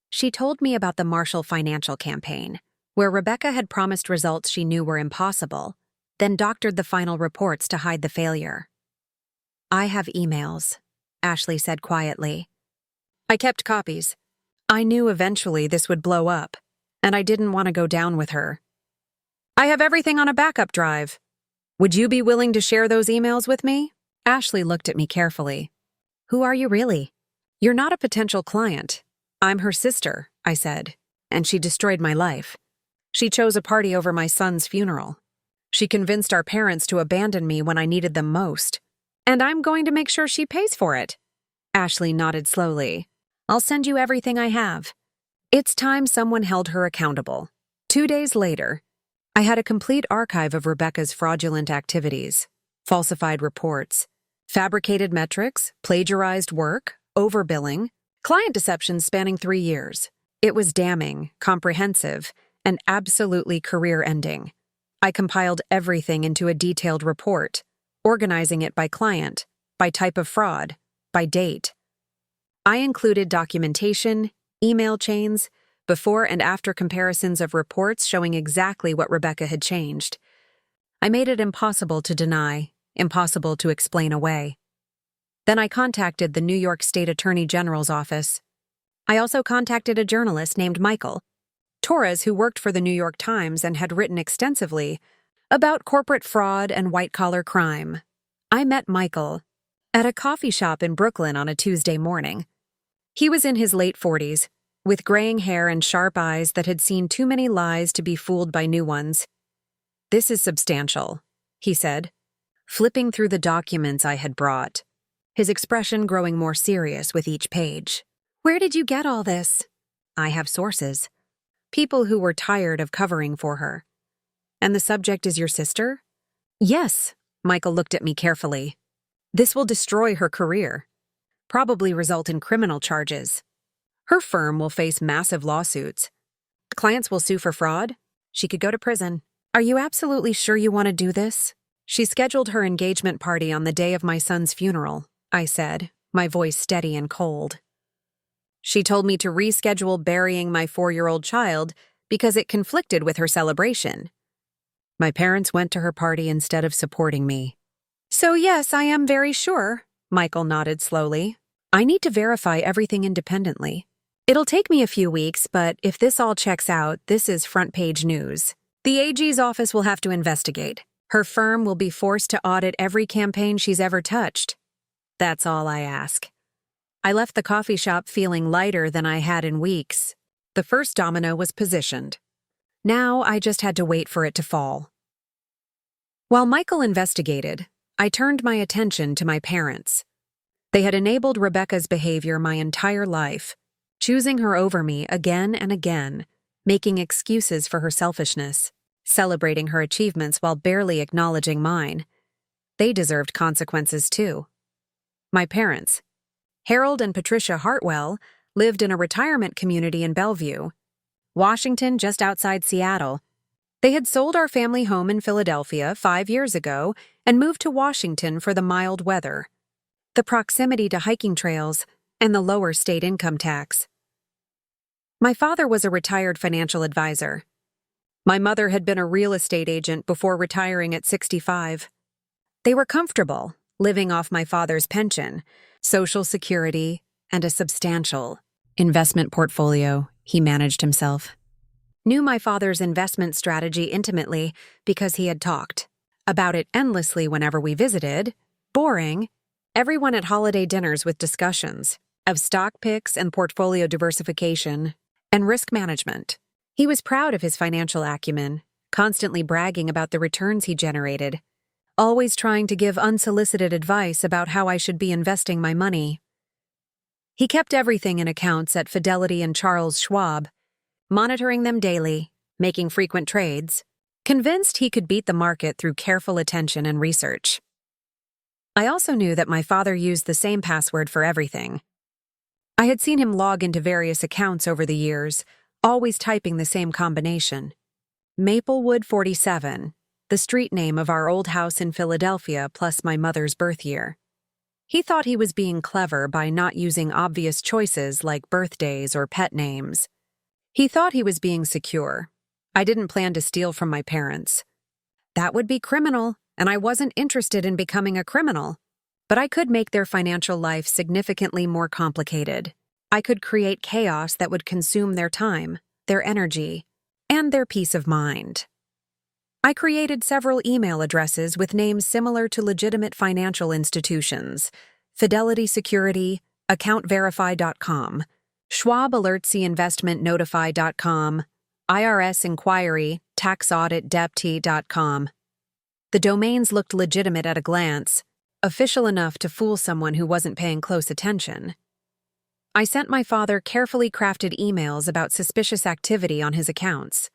She told me about the Marshall Financial campaign, where Rebecca had promised results she knew were impossible, then doctored the final reports to hide the failure. "I have emails," Ashley said quietly. "I kept copies. I knew eventually this would blow up, and I didn't want to go down with her. I have everything on a backup drive. Would you be willing to share those emails with me?" Ashley looked at me carefully. "Who are you really?" "You're not a potential client. I'm her sister," I said, "and she destroyed my life. She chose a party over my son's funeral. She convinced our parents to abandon me when I needed them most. And I'm going to make sure she pays for it." Ashley nodded slowly. I'll send you everything I have. It's time someone held her accountable. 2 days later, I had a complete archive of Rebecca's fraudulent activities, falsified reports, fabricated metrics, plagiarized work, overbilling, client deception spanning 3 years. It was damning, comprehensive, and absolutely career-ending. I compiled everything into a detailed report, organizing it by client, by type of fraud, by date. I included documentation, email chains, before and after comparisons of reports showing exactly what Rebecca had changed. I made it impossible to deny, impossible to explain away. Then I contacted the New York State Attorney General's office. I also contacted a journalist named Michael Torres, who worked for the New York Times and had written extensively about corporate fraud and white-collar crime. I met Michael at a coffee shop in Brooklyn on a Tuesday morning. He was in his late 40s, with graying hair and sharp eyes that had seen too many lies to be fooled by new ones. "This is substantial," he said, flipping through the documents I had brought, his expression growing more serious with each page. "Where did you get all this?" "I have sources. People who were tired of covering for her." "And the subject is your sister?" "Yes." Michael looked at me carefully. "This will destroy her career. Probably result in criminal charges. Her firm will face massive lawsuits. Clients will sue for fraud. She could go to prison." "Are you absolutely sure you want to do this?" "She scheduled her engagement party on the day of my son's funeral," I said, my voice steady and cold. "She told me to reschedule burying my 4-year-old child because it conflicted with her celebration. My parents went to her party instead of supporting me." "So yes, I am very sure," Michael nodded slowly. "I need to verify everything independently. It'll take me a few weeks, but if this all checks out, this is front-page news. The AG's office will have to investigate. Her firm will be forced to audit every campaign she's ever touched. That's all I ask." I left the coffee shop feeling lighter than I had in weeks. The first domino was positioned. Now I just had to wait for it to fall. While Michael investigated, I turned my attention to my parents. They had enabled Rebecca's behavior my entire life, choosing her over me again and again, making excuses for her selfishness, celebrating her achievements while barely acknowledging mine. They deserved consequences too. My parents, Harold and Patricia Hartwell, lived in a retirement community in Bellevue, Washington, just outside Seattle. They had sold our family home in Philadelphia 5 years ago and moved to Washington for the mild weather, the proximity to hiking trails, and the lower state income tax. My father was a retired financial advisor. My mother had been a real estate agent before retiring at 65. They were comfortable, living off my father's pension, Social Security, and a substantial investment portfolio he managed himself. Knew my father's investment strategy intimately because he had talked about it endlessly whenever we visited. Boring. Everyone at holiday dinners with discussions of stock picks and portfolio diversification and risk management. He was proud of his financial acumen, constantly bragging about the returns he generated, always trying to give unsolicited advice about how I should be investing my money. He kept everything in accounts at Fidelity and Charles Schwab, monitoring them daily, making frequent trades, convinced he could beat the market through careful attention and research. I also knew that my father used the same password for everything. I had seen him log into various accounts over the years, always typing the same combination. Maplewood 47, the street name of our old house in Philadelphia plus my mother's birth year. He thought he was being clever by not using obvious choices like birthdays or pet names. He thought he was being secure. I didn't plan to steal from my parents. That would be criminal, and I wasn't interested in becoming a criminal. But I could make their financial life significantly more complicated. I could create chaos that would consume their time, their energy, and their peace of mind. I created several email addresses with names similar to legitimate financial institutions: Fidelity Security, AccountVerify.com, SchwabAlertsInvestmentNotify.com, IRS Inquiry, TaxAuditDepty.com. The domains looked legitimate at a glance, official enough to fool someone who wasn't paying close attention. I sent my father carefully crafted emails about suspicious activity on his accounts,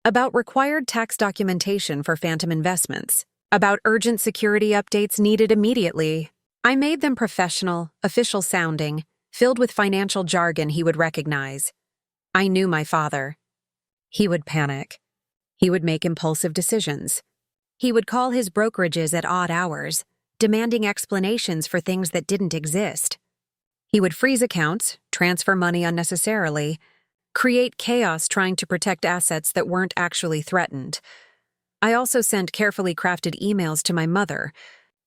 about required tax documentation for phantom investments, about urgent security updates needed immediately. I made them professional, official sounding, filled with financial jargon he would recognize. I knew my father. He would panic. He would make impulsive decisions. He would call his brokerages at odd hours, demanding explanations for things that didn't exist. He would freeze accounts, transfer money unnecessarily, create chaos trying to protect assets that weren't actually threatened. I also sent carefully crafted emails to my mother,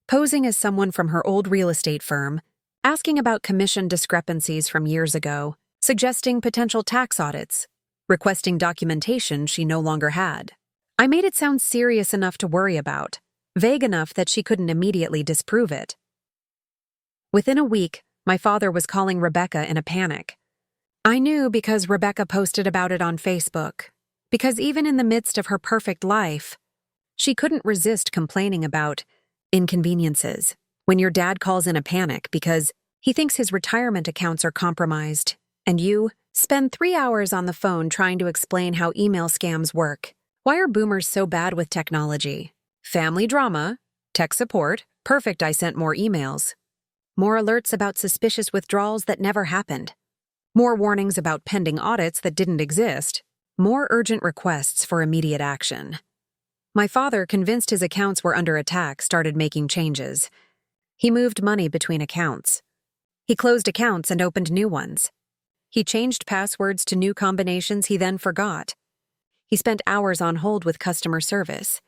posing as someone from her old real estate firm, asking about commission discrepancies from years ago, suggesting potential tax audits, requesting documentation she no longer had. I made it sound serious enough to worry about, vague enough that she couldn't immediately disprove it. Within a week, my father was calling Rebecca in a panic. I knew because Rebecca posted about it on Facebook, because even in the midst of her perfect life, she couldn't resist complaining about inconveniences when your dad calls in a panic because he thinks his retirement accounts are compromised, and you spend 3 hours on the phone trying to explain how email scams work. Why are boomers so bad with technology? Family drama, tech support, perfect. I sent more emails. More alerts about suspicious withdrawals that never happened. More warnings about pending audits that didn't exist. More urgent requests for immediate action. My father, convinced his accounts were under attack, started making changes. He moved money between accounts. He closed accounts and opened new ones. He changed passwords to new combinations he then forgot. He spent hours on hold with customer service,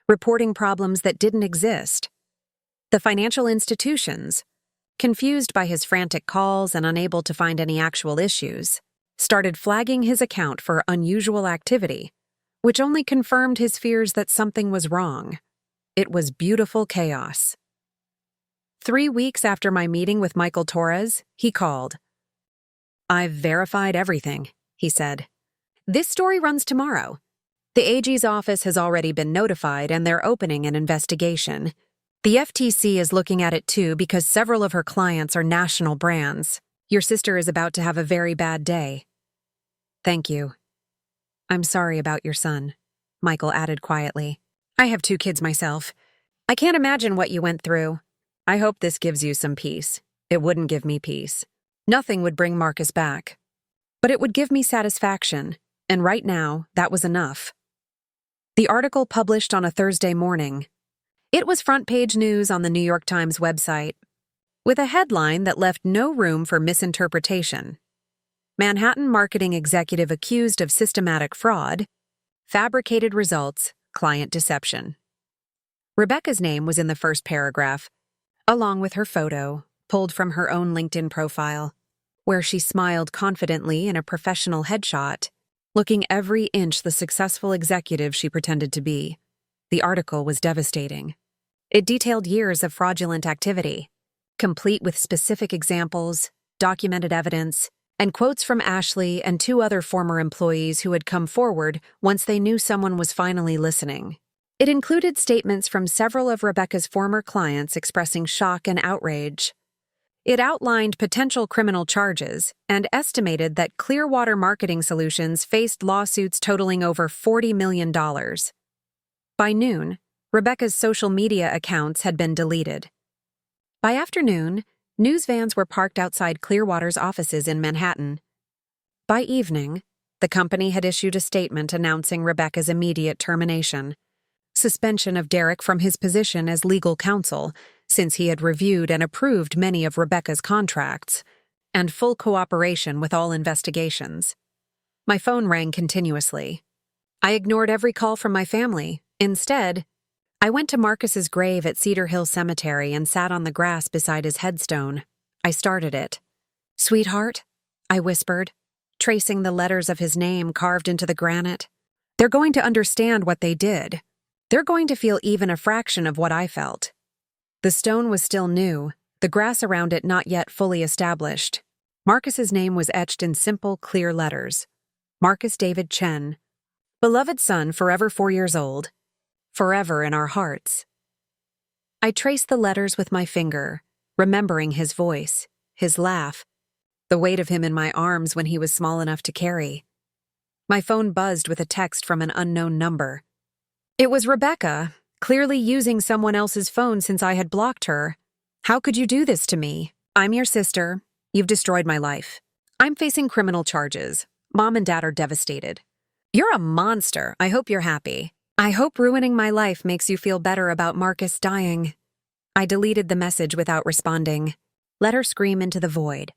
reporting problems that didn't exist. The financial institutions, confused by his frantic calls and unable to find any actual issues, started flagging his account for unusual activity, which only confirmed his fears that something was wrong. It was beautiful chaos. 3 weeks after my meeting with Michael Torres, he called. "I've verified everything," he said. "This story runs tomorrow. The AG's office has already been notified and they're opening an investigation. The FTC is looking at it too because several of her clients are national brands. Your sister is about to have a very bad day." "Thank you. I'm sorry about your son," Michael added quietly. "I have 2 kids myself. I can't imagine what you went through. I hope this gives you some peace." It wouldn't give me peace. Nothing would bring Marcus back. But it would give me satisfaction, and right now, that was enough. The article published on a Thursday morning. It was front-page news on the New York Times website, with a headline that left no room for misinterpretation. Manhattan marketing executive accused of systematic fraud, fabricated results, client deception. Rebecca's name was in the first paragraph, along with her photo, pulled from her own LinkedIn profile, where she smiled confidently in a professional headshot, looking every inch the successful executive she pretended to be. The article was devastating. It detailed years of fraudulent activity, complete with specific examples, documented evidence, and quotes from Ashley and 2 other former employees who had come forward once they knew someone was finally listening. It included statements from several of Rebecca's former clients expressing shock and outrage. It outlined potential criminal charges and estimated that Clearwater Marketing Solutions faced lawsuits totaling over $40 million. By noon, Rebecca's social media accounts had been deleted. By afternoon, news vans were parked outside Clearwater's offices in Manhattan. By evening, the company had issued a statement announcing Rebecca's immediate termination, suspension of Derek from his position as legal counsel, since he had reviewed and approved many of Rebecca's contracts, and full cooperation with all investigations. My phone rang continuously. I ignored every call from my family. Instead, I went to Marcus's grave at Cedar Hill Cemetery and sat on the grass beside his headstone. I started it. "Sweetheart," I whispered, tracing the letters of his name carved into the granite. "They're going to understand what they did. They're going to feel even a fraction of what I felt." The stone was still new, the grass around it not yet fully established. Marcus's name was etched in simple, clear letters. Marcus David Chen. Beloved son, forever 4 years old. Forever in our hearts. I traced the letters with my finger, remembering his voice, his laugh, the weight of him in my arms when he was small enough to carry. My phone buzzed with a text from an unknown number. It was Rebecca, clearly using someone else's phone since I had blocked her. How could you do this to me? I'm your sister. You've destroyed my life. I'm facing criminal charges. Mom and Dad are devastated. You're a monster. I hope you're happy. I hope ruining my life makes you feel better about Marcus dying. I deleted the message without responding. Let her scream into the void.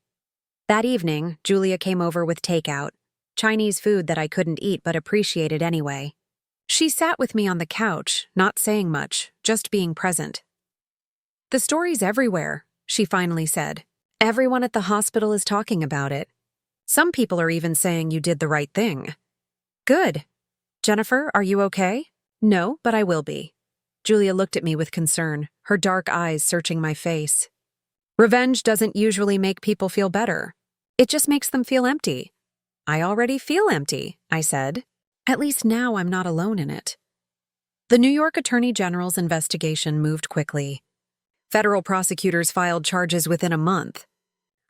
That evening, Julia came over with takeout, Chinese food that I couldn't eat but appreciated anyway. She sat with me on the couch, not saying much, just being present. The story's everywhere, she finally said. Everyone at the hospital is talking about it. Some people are even saying you did the right thing. Good. Jennifer, are you okay? No, but I will be. Julia looked at me with concern, her dark eyes searching my face. Revenge doesn't usually make people feel better. It just makes them feel empty. I already feel empty, I said. At least now I'm not alone in it. The New York Attorney General's investigation moved quickly. Federal prosecutors filed charges within a month.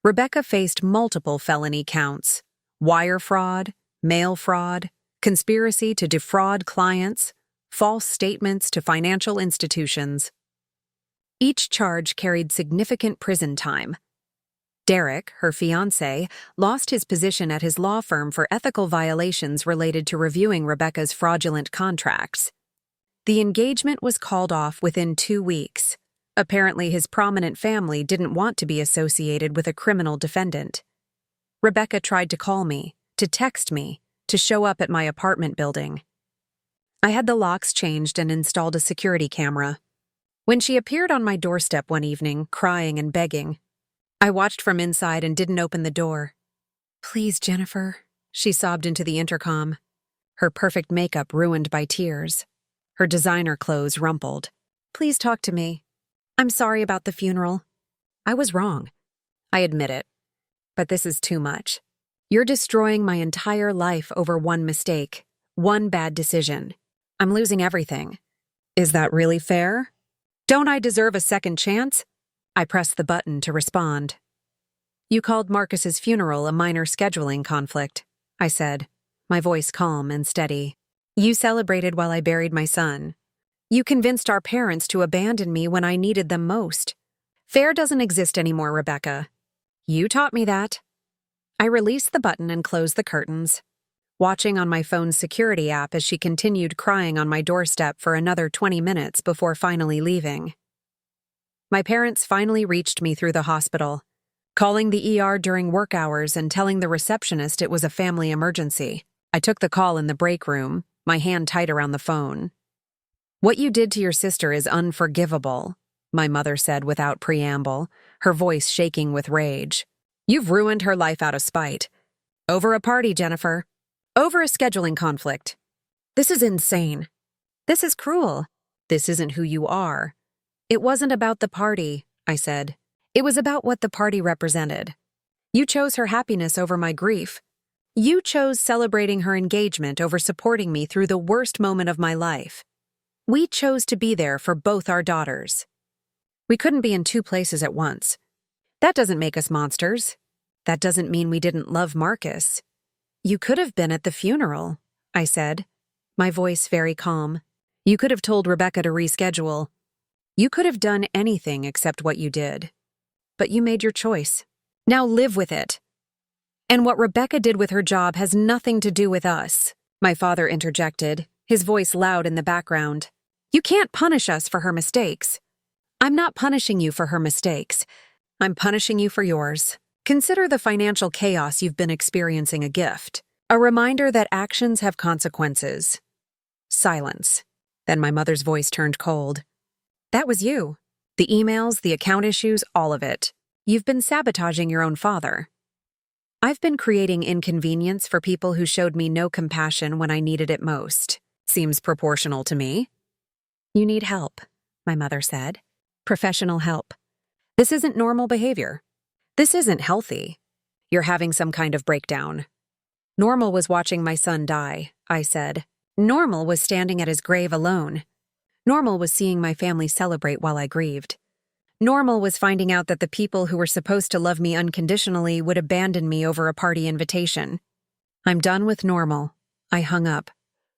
Rebecca faced multiple felony counts: wire fraud, mail fraud, conspiracy to defraud clients, false statements to financial institutions. Each charge carried significant prison time. Derek, her fiancé, lost his position at his law firm for ethical violations related to reviewing Rebecca's fraudulent contracts. The engagement was called off within 2 weeks. Apparently, his prominent family didn't want to be associated with a criminal defendant. Rebecca tried to call me, to text me, to show up at my apartment building. I had the locks changed and installed a security camera. When she appeared on my doorstep one evening, crying and begging, I watched from inside and didn't open the door. Please, Jennifer, she sobbed into the intercom, her perfect makeup ruined by tears, her designer clothes rumpled. Please talk to me. I'm sorry about the funeral. I was wrong. I admit it. But this is too much. You're destroying my entire life over one mistake, one bad decision. I'm losing everything. Is that really fair? Don't I deserve a second chance? I pressed the button to respond. You called Marcus's funeral a minor scheduling conflict, I said, my voice calm and steady. You celebrated while I buried my son. You convinced our parents to abandon me when I needed them most. Fair doesn't exist anymore, Rebecca. You taught me that. I released the button and closed the curtains, watching on my phone's security app as she continued crying on my doorstep for another 20 minutes before finally leaving. My parents finally reached me through the hospital, calling the ER during work hours and telling the receptionist it was a family emergency. I took the call in the break room, my hand tight around the phone. What you did to your sister is unforgivable, my mother said without preamble, her voice shaking with rage. You've ruined her life out of spite. Over a party, Jennifer. Over a scheduling conflict. This is insane. This is cruel. This isn't who you are. It wasn't about the party, I said. It was about what the party represented. You chose her happiness over my grief. You chose celebrating her engagement over supporting me through the worst moment of my life. We chose to be there for both our daughters. We couldn't be in two places at once. That doesn't make us monsters. That doesn't mean we didn't love Marcus. You could have been at the funeral, I said, my voice very calm. You could have told Rebecca to reschedule. You could have done anything except what you did. But you made your choice. Now live with it. And what Rebecca did with her job has nothing to do with us, my father interjected, his voice loud in the background. You can't punish us for her mistakes. I'm not punishing you for her mistakes. I'm punishing you for yours. Consider the financial chaos you've been experiencing a gift. A reminder that actions have consequences. Silence. Then my mother's voice turned cold. That was you. The emails, the account issues, all of it. You've been sabotaging your own father. I've been creating inconvenience for people who showed me no compassion when I needed it most. Seems proportional to me. You need help, my mother said. Professional help. This isn't normal behavior. This isn't healthy. You're having some kind of breakdown. Normal was watching my son die, I said. Normal was standing at his grave alone. Normal was seeing my family celebrate while I grieved. Normal was finding out that the people who were supposed to love me unconditionally would abandon me over a party invitation. I'm done with normal. I hung up.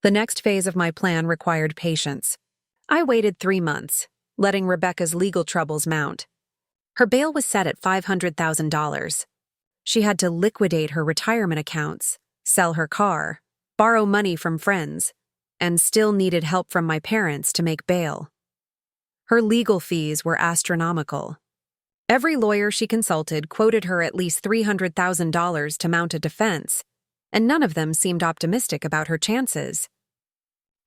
The next phase of my plan required patience. I waited 3 months, letting Rebecca's legal troubles mount. Her bail was set at $500,000. She had to liquidate her retirement accounts, sell her car, borrow money from friends, and still needed help from my parents to make bail. Her legal fees were astronomical. Every lawyer she consulted quoted her at least $300,000 to mount a defense, and none of them seemed optimistic about her chances.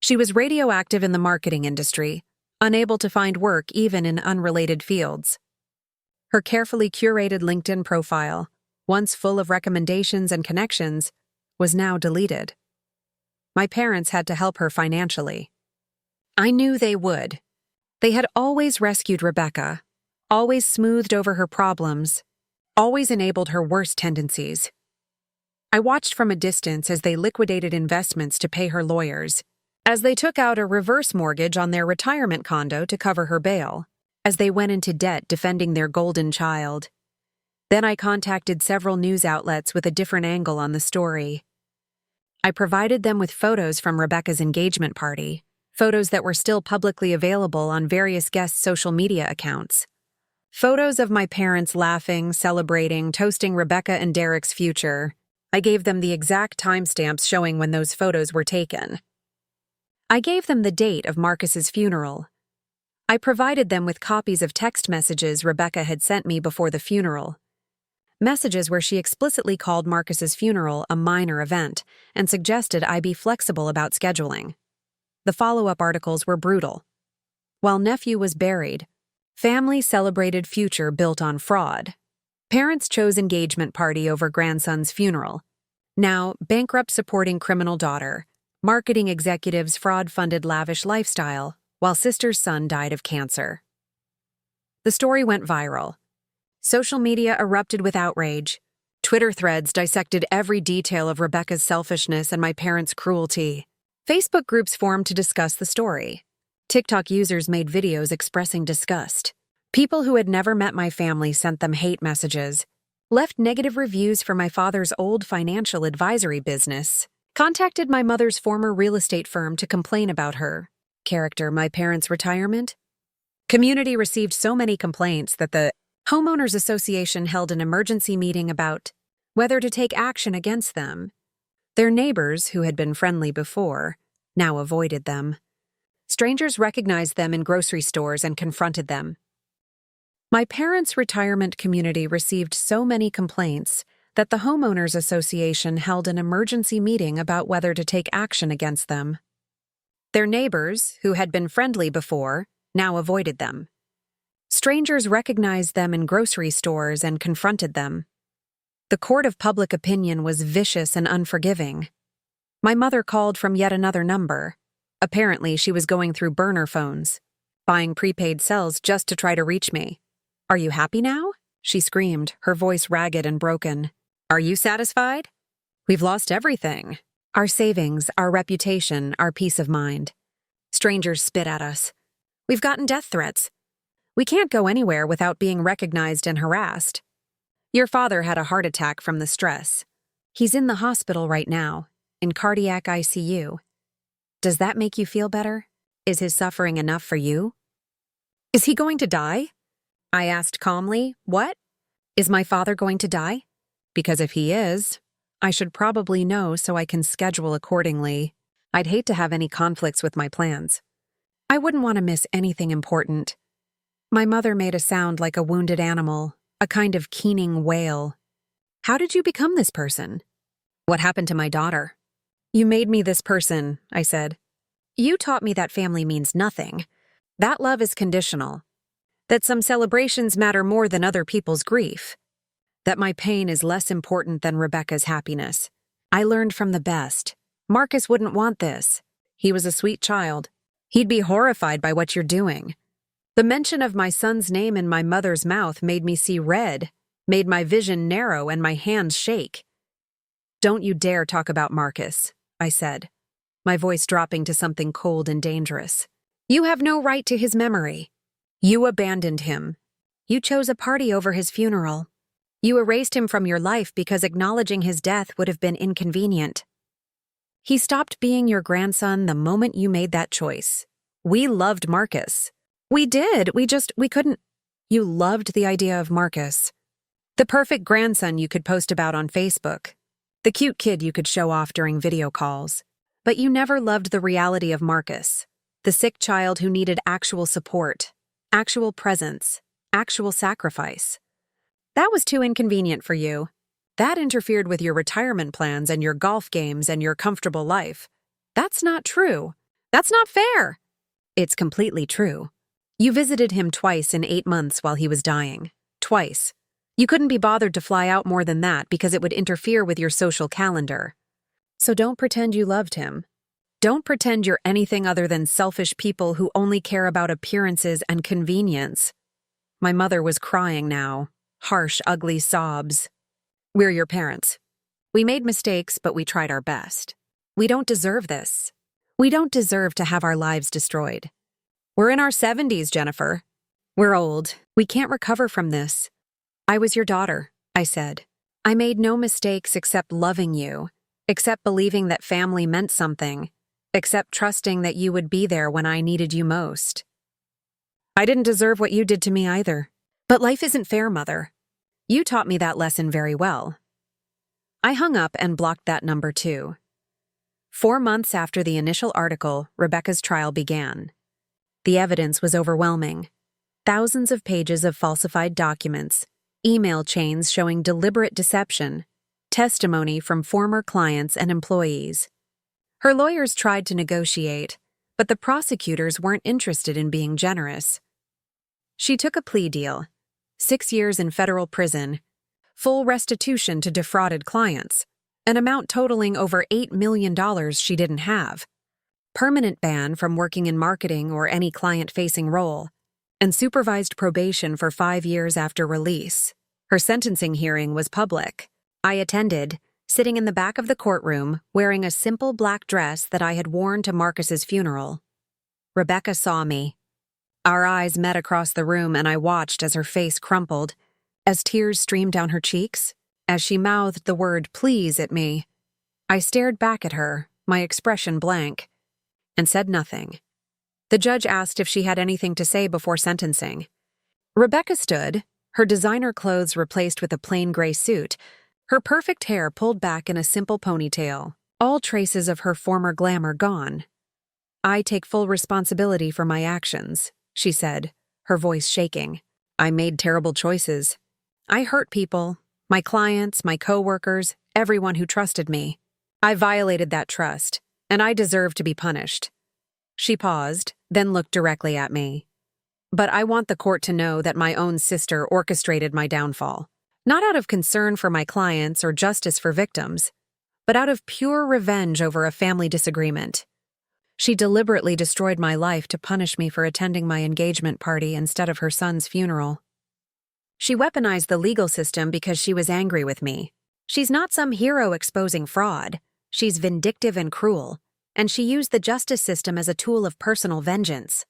She was radioactive in the marketing industry, unable to find work even in unrelated fields. Her carefully curated LinkedIn profile, once full of recommendations and connections, was now deleted. My parents had to help her financially. I knew they would. They had always rescued Rebecca, always smoothed over her problems, always enabled her worst tendencies. I watched from a distance as they liquidated investments to pay her lawyers, as they took out a reverse mortgage on their retirement condo to cover her bail, as they went into debt defending their golden child. Then I contacted several news outlets with a different angle on the story. I provided them with photos from Rebecca's engagement party, photos that were still publicly available on various guests' social media accounts. Photos of my parents laughing, celebrating, toasting Rebecca and Derek's future. I gave them the exact timestamps showing when those photos were taken. I gave them the date of Marcus's funeral. I provided them with copies of text messages Rebecca had sent me before the funeral. Messages where she explicitly called Marcus's funeral a minor event and suggested I be flexible about scheduling. The follow-up articles were brutal. While nephew was buried, family celebrated future built on fraud. Parents chose engagement party over grandson's funeral. Now, bankrupt supporting criminal daughter. Marketing executives fraud-funded lavish lifestyle, while sister's son died of cancer. The story went viral. Social media erupted with outrage. Twitter threads dissected every detail of Rebecca's selfishness and my parents' cruelty. Facebook groups formed to discuss the story. TikTok users made videos expressing disgust. People who had never met my family sent them hate messages, left negative reviews for my father's old financial advisory business, contacted my mother's former real estate firm to complain about her character, my parents' retirement. Community received so many complaints that the Homeowners Association held an emergency meeting about whether to take action against them. Their neighbors, who had been friendly before, now avoided them. Strangers recognized them in grocery stores and confronted them. My parents' retirement community received so many complaints that the Homeowners Association held an emergency meeting about whether to take action against them. Their neighbors, who had been friendly before, now avoided them. Strangers recognized them in grocery stores and confronted them. The court of public opinion was vicious and unforgiving. My mother called from yet another number. Apparently, she was going through burner phones, buying prepaid cells just to try to reach me. "Are you happy now?" she screamed, her voice ragged and broken. "Are you satisfied? We've lost everything. Our savings, our reputation, our peace of mind. Strangers spit at us. We've gotten death threats. We can't go anywhere without being recognized and harassed. Your father had a heart attack from the stress. He's in the hospital right now, in cardiac ICU. Does that make you feel better? Is his suffering enough for you?" "Is he going to die?" I asked calmly. "What? Is my father going to die? Because if he is, I should probably know so I can schedule accordingly. I'd hate to have any conflicts with my plans. I wouldn't want to miss anything important." My mother made a sound like a wounded animal, a kind of keening wail. "How did you become this person? What happened to my daughter?" "You made me this person," I said. "You taught me that family means nothing, that love is conditional, that some celebrations matter more than other people's grief, that my pain is less important than Rebecca's happiness. I learned from the best. Marcus wouldn't want this. He was a sweet child. He'd be horrified by what you're doing." The mention of my son's name in my mother's mouth made me see red, made my vision narrow and my hands shake. "Don't you dare talk about Marcus," I said, my voice dropping to something cold and dangerous. You have no right to his memory. You abandoned him. You chose a party over his funeral. You erased him from your life because acknowledging his death would have been inconvenient. He stopped being your grandson the moment you made that choice. We loved Marcus. We did. We couldn't. You loved the idea of Marcus. The perfect grandson you could post about on Facebook. The cute kid you could show off during video calls. But you never loved the reality of Marcus, the sick child who needed actual support, actual presence, actual sacrifice. That was too inconvenient for you. That interfered with your retirement plans and your golf games and your comfortable life. That's not true. That's not fair. It's completely true. You visited him twice in 8 months while he was dying. Twice. You couldn't be bothered to fly out more than that because it would interfere with your social calendar. So don't pretend you loved him. Don't pretend you're anything other than selfish people who only care about appearances and convenience. My mother was crying now. Harsh, ugly sobs. We're your parents. We made mistakes, but we tried our best. We don't deserve this. We don't deserve to have our lives destroyed. We're in our 70s, Jennifer. We're old. We can't recover from this. I was your daughter, I said. I made no mistakes except loving you, except believing that family meant something, except trusting that you would be there when I needed you most. I didn't deserve what you did to me either. But life isn't fair, Mother. You taught me that lesson very well. I hung up and blocked that number too. 4 months after the initial article, Rebecca's trial began. The evidence was overwhelming. Thousands of pages of falsified documents, email chains showing deliberate deception, testimony from former clients and employees. Her lawyers tried to negotiate, but the prosecutors weren't interested in being generous. She took a plea deal, 6 years in federal prison, full restitution to defrauded clients, an amount totaling over $8 million she didn't have, permanent ban from working in marketing or any client-facing role, and supervised probation for 5 years after release. Her sentencing hearing was public. I attended, sitting in the back of the courtroom, wearing a simple black dress that I had worn to Marcus's funeral. Rebecca saw me. Our eyes met across the room, and I watched as her face crumpled, as tears streamed down her cheeks, as she mouthed the word "please" at me. I stared back at her, my expression blank, and said nothing. The judge asked if she had anything to say before sentencing. Rebecca stood, her designer clothes replaced with a plain gray suit, her perfect hair pulled back in a simple ponytail, all traces of her former glamour gone. I take full responsibility for my actions, she said, her voice shaking. I made terrible choices. I hurt people, my clients, my coworkers, everyone who trusted me. I violated that trust, and I deserve to be punished. She paused, then looked directly at me. But I want the court to know that my own sister orchestrated my downfall, not out of concern for my clients or justice for victims, but out of pure revenge over a family disagreement. She deliberately destroyed my life to punish me for attending my engagement party instead of her son's funeral. She weaponized the legal system because she was angry with me. She's not some hero exposing fraud. She's vindictive and cruel, and she used the justice system as a tool of personal vengeance.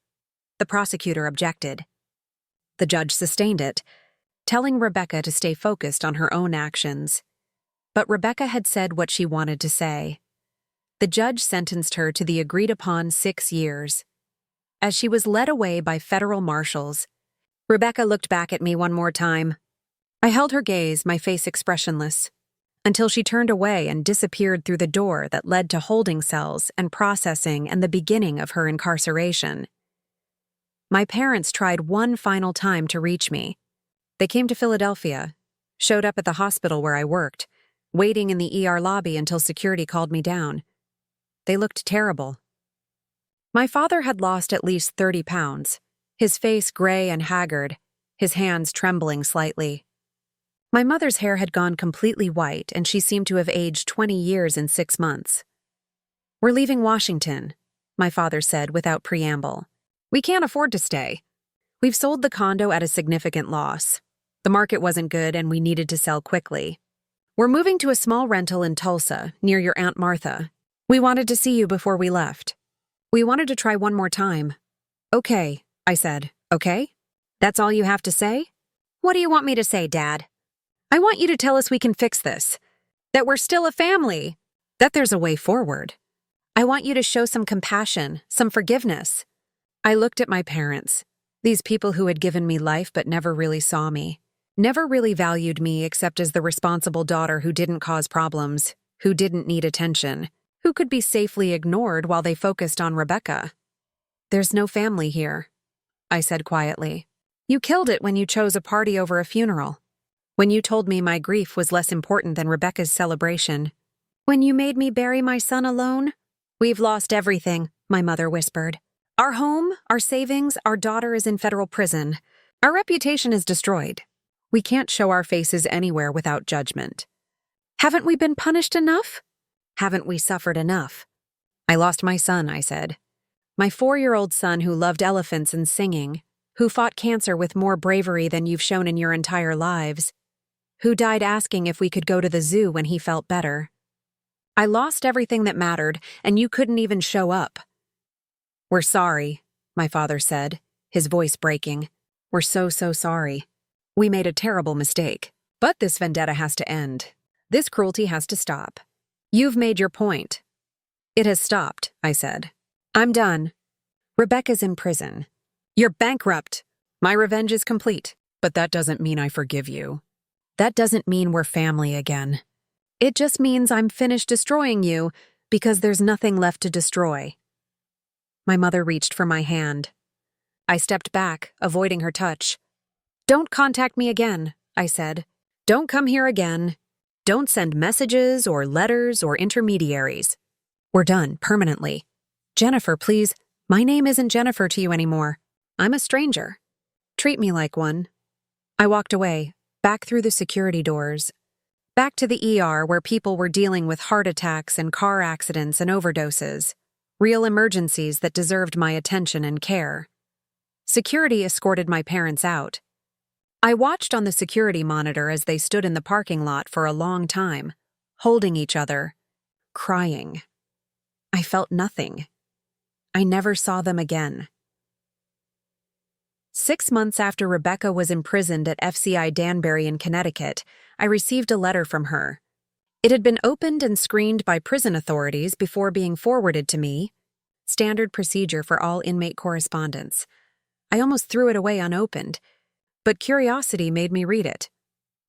The prosecutor objected. The judge sustained it, telling Rebecca to stay focused on her own actions. But Rebecca had said what she wanted to say. The judge sentenced her to the agreed-upon 6 years. As she was led away by federal marshals, Rebecca looked back at me one more time. I held her gaze, my face expressionless, until she turned away and disappeared through the door that led to holding cells and processing and the beginning of her incarceration. My parents tried one final time to reach me. They came to Philadelphia, showed up at the hospital where I worked, waiting in the ER lobby until security called me down. They looked terrible. My father had lost at least 30 pounds, his face gray and haggard, his hands trembling slightly. My mother's hair had gone completely white, and she seemed to have aged 20 years in 6 months. We're leaving Washington, my father said without preamble. We can't afford to stay. We've sold the condo at a significant loss. The market wasn't good, and we needed to sell quickly. We're moving to a small rental in Tulsa, near your Aunt Martha. We wanted to see you before we left. We wanted to try one more time. Okay, I said. Okay? That's all you have to say? What do you want me to say, Dad? I want you to tell us we can fix this. That we're still a family. That there's a way forward. I want you to show some compassion, some forgiveness. I looked at my parents, these people who had given me life but never really saw me, never really valued me except as the responsible daughter who didn't cause problems, who didn't need attention, who could be safely ignored while they focused on Rebecca. There's no family here, I said quietly. You killed it when you chose a party over a funeral. When you told me my grief was less important than Rebecca's celebration. When you made me bury my son alone. We've lost everything, my mother whispered. Our home, our savings, our daughter is in federal prison. Our reputation is destroyed. We can't show our faces anywhere without judgment. Haven't we been punished enough? Haven't we suffered enough? I lost my son, I said. My 4-year-old son who loved elephants and singing, who fought cancer with more bravery than you've shown in your entire lives, who died asking if we could go to the zoo when he felt better. I lost everything that mattered, and you couldn't even show up. We're sorry, my father said, his voice breaking. We're so sorry. We made a terrible mistake. But this vendetta has to end. This cruelty has to stop. You've made your point. It has stopped, I said. I'm done. Rebecca's in prison. You're bankrupt. My revenge is complete. But that doesn't mean I forgive you. That doesn't mean we're family again. It just means I'm finished destroying you because there's nothing left to destroy. My mother reached for my hand. I stepped back, avoiding her touch. Don't contact me again, I said. Don't come here again. Don't send messages or letters or intermediaries. We're done, permanently. Jennifer, please. My name isn't Jennifer to you anymore. I'm a stranger. Treat me like one. I walked away, back through the security doors. Back to the ER where people were dealing with heart attacks and car accidents and overdoses. Real emergencies that deserved my attention and care. Security escorted my parents out. I watched on the security monitor as they stood in the parking lot for a long time, holding each other, crying. I felt nothing. I never saw them again. 6 months after Rebecca was imprisoned at FCI Danbury in Connecticut, I received a letter from her. It had been opened and screened by prison authorities before being forwarded to me, standard procedure for all inmate correspondence. I almost threw it away unopened, but curiosity made me read it.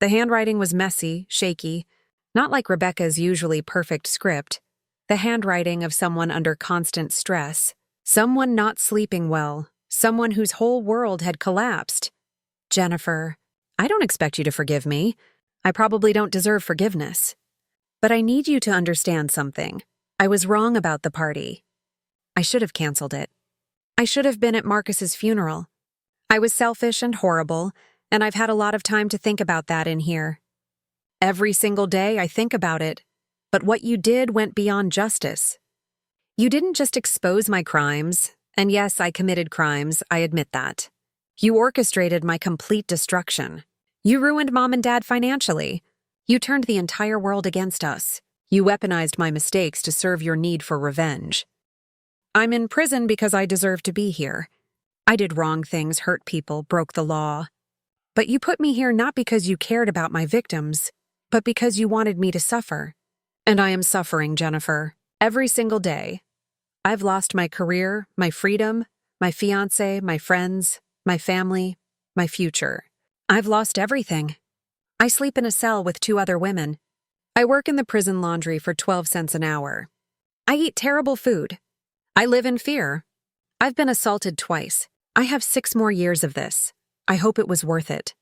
The handwriting was messy, shaky, not like Rebecca's usually perfect script. The handwriting of someone under constant stress, someone not sleeping well, someone whose whole world had collapsed. Jennifer, I don't expect you to forgive me. I probably don't deserve forgiveness. But I need you to understand something. I was wrong about the party. I should have canceled it. I should have been at Marcus's funeral. I was selfish and horrible, and I've had a lot of time to think about that in here. Every single day I think about it, but what you did went beyond justice. You didn't just expose my crimes, and yes, I committed crimes, I admit that. You orchestrated my complete destruction. You ruined Mom and Dad financially. You turned the entire world against us. You weaponized my mistakes to serve your need for revenge. I'm in prison because I deserve to be here. I did wrong things, hurt people, broke the law. But you put me here not because you cared about my victims, but because you wanted me to suffer. And I am suffering, Jennifer, every single day. I've lost my career, my freedom, my fiancé, my friends, my family, my future. I've lost everything. I sleep in a cell with 2 other women. I work in the prison laundry for 12 cents an hour. I eat terrible food. I live in fear. I've been assaulted twice. I have 6 more years of this. I hope it was worth it.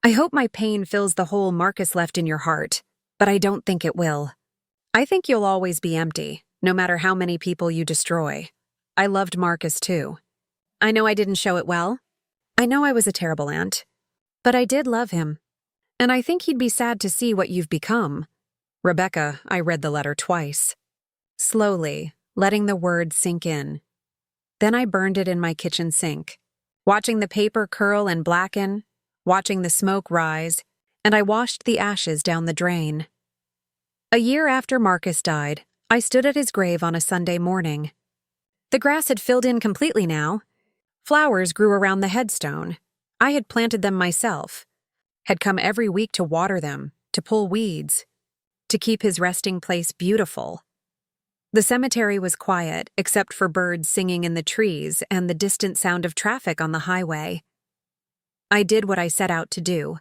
I hope my pain fills the hole Marcus left in your heart, but I don't think it will. I think you'll always be empty, no matter how many people you destroy. I loved Marcus too. I know I didn't show it well. I know I was a terrible aunt. But I did love him. And I think he'd be sad to see what you've become. Rebecca, I read the letter twice. Slowly, letting the words sink in. Then I burned it in my kitchen sink, watching the paper curl and blacken, watching the smoke rise, and I washed the ashes down the drain. A year after Marcus died, I stood at his grave on a Sunday morning. The grass had filled in completely now. Flowers grew around the headstone. I had planted them myself, had come every week to water them, to pull weeds, to keep his resting place beautiful. The cemetery was quiet, except for birds singing in the trees and the distant sound of traffic on the highway. I did what I set out to do,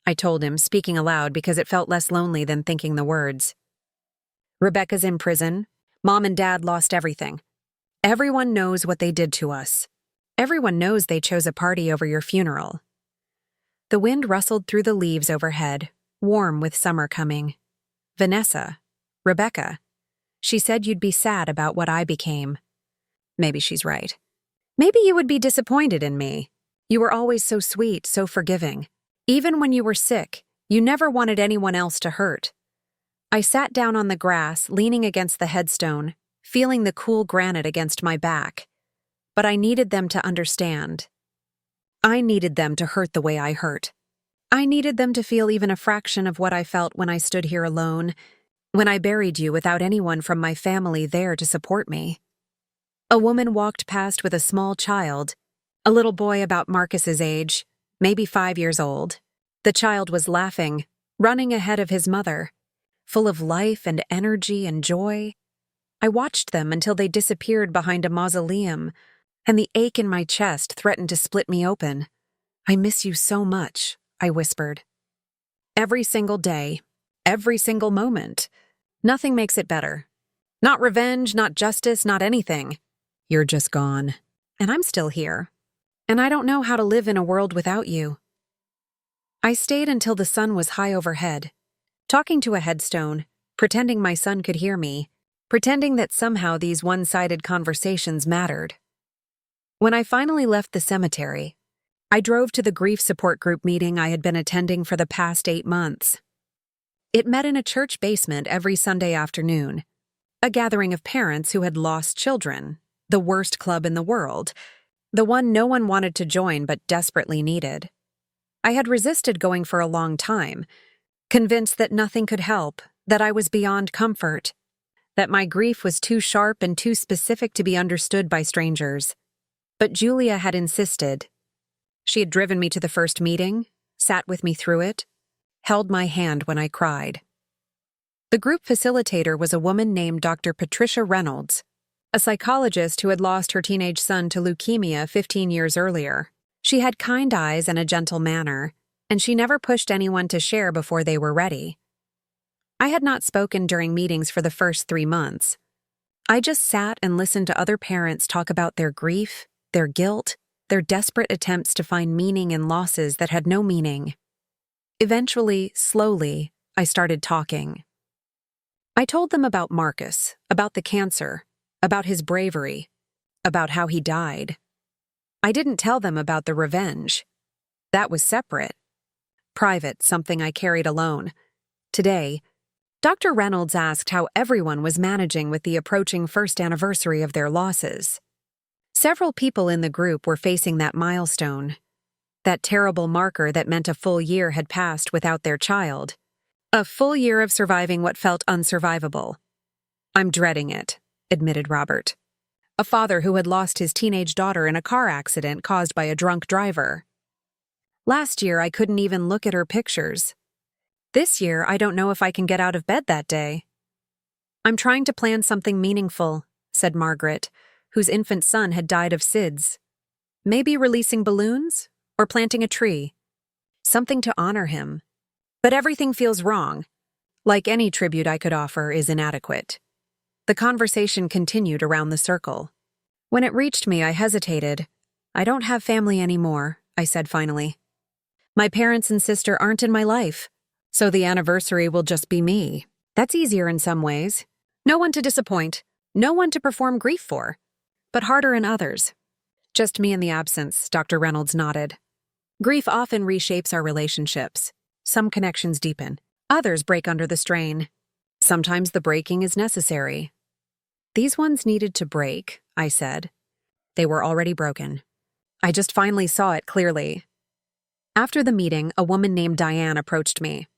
I told him, speaking aloud because it felt less lonely than thinking the words. Rebecca's in prison. Mom and Dad lost everything. Everyone knows what they did to us. Everyone knows they chose a party over your funeral. The wind rustled through the leaves overhead, warm with summer coming. Vanessa, Rebecca, she said you'd be sad about what I became. Maybe she's right. Maybe you would be disappointed in me. You were always so sweet, so forgiving. Even when you were sick, you never wanted anyone else to hurt. I sat down on the grass, leaning against the headstone, feeling the cool granite against my back. But I needed them to understand. I needed them to hurt the way I hurt. I needed them to feel even a fraction of what I felt when I stood here alone, when I buried you without anyone from my family there to support me. A woman walked past with a small child, a little boy about Marcus's age, maybe 5 years old. The child was laughing, running ahead of his mother, full of life and energy and joy. I watched them until they disappeared behind a mausoleum, and the ache in my chest threatened to split me open. I miss you so much, I whispered. Every single day, every single moment. Nothing makes it better. Not revenge, not justice, not anything. You're just gone. And I'm still here. And I don't know how to live in a world without you. I stayed until the sun was high overhead, talking to a headstone, pretending my son could hear me, pretending that somehow these one-sided conversations mattered. When I finally left the cemetery, I drove to the grief support group meeting I had been attending for the past 8 months. It met in a church basement every Sunday afternoon, a gathering of parents who had lost children, the worst club in the world, the one no one wanted to join but desperately needed. I had resisted going for a long time, convinced that nothing could help, that I was beyond comfort, that my grief was too sharp and too specific to be understood by strangers. But Julia had insisted. She had driven me to the first meeting, sat with me through it, held my hand when I cried. The group facilitator was a woman named Dr. Patricia Reynolds, a psychologist who had lost her teenage son to leukemia 15 years earlier. She had kind eyes and a gentle manner, and she never pushed anyone to share before they were ready. I had not spoken during meetings for the first 3 months. I just sat and listened to other parents talk about their grief, their guilt, their desperate attempts to find meaning in losses that had no meaning. Eventually, slowly, I started talking. I told them about Marcus, about the cancer, about his bravery, about how he died. I didn't tell them about the revenge. That was separate. Private, something I carried alone. Today, Dr. Reynolds asked how everyone was managing with the approaching first anniversary of their losses. Several people in the group were facing that milestone, that terrible marker that meant a full year had passed without their child, a full year of surviving what felt unsurvivable. I'm dreading it, admitted Robert, a father who had lost his teenage daughter in a car accident caused by a drunk driver. Last year, I couldn't even look at her pictures. This year, I don't know if I can get out of bed that day. I'm trying to plan something meaningful, said Margaret, whose infant son had died of SIDS. Maybe releasing balloons or planting a tree. Something to honor him. But everything feels wrong. Like any tribute I could offer is inadequate. The conversation continued around the circle. When it reached me, I hesitated. I don't have family anymore, I said finally. My parents and sister aren't in my life, so the anniversary will just be me. That's easier in some ways. No one to disappoint, no one to perform grief for, but harder in others. Just me in the absence, Dr. Reynolds nodded. Grief often reshapes our relationships. Some connections deepen, others break under the strain. Sometimes the breaking is necessary. These ones needed to break, I said. They were already broken. I just finally saw it clearly. After the meeting, a woman named Diane approached me.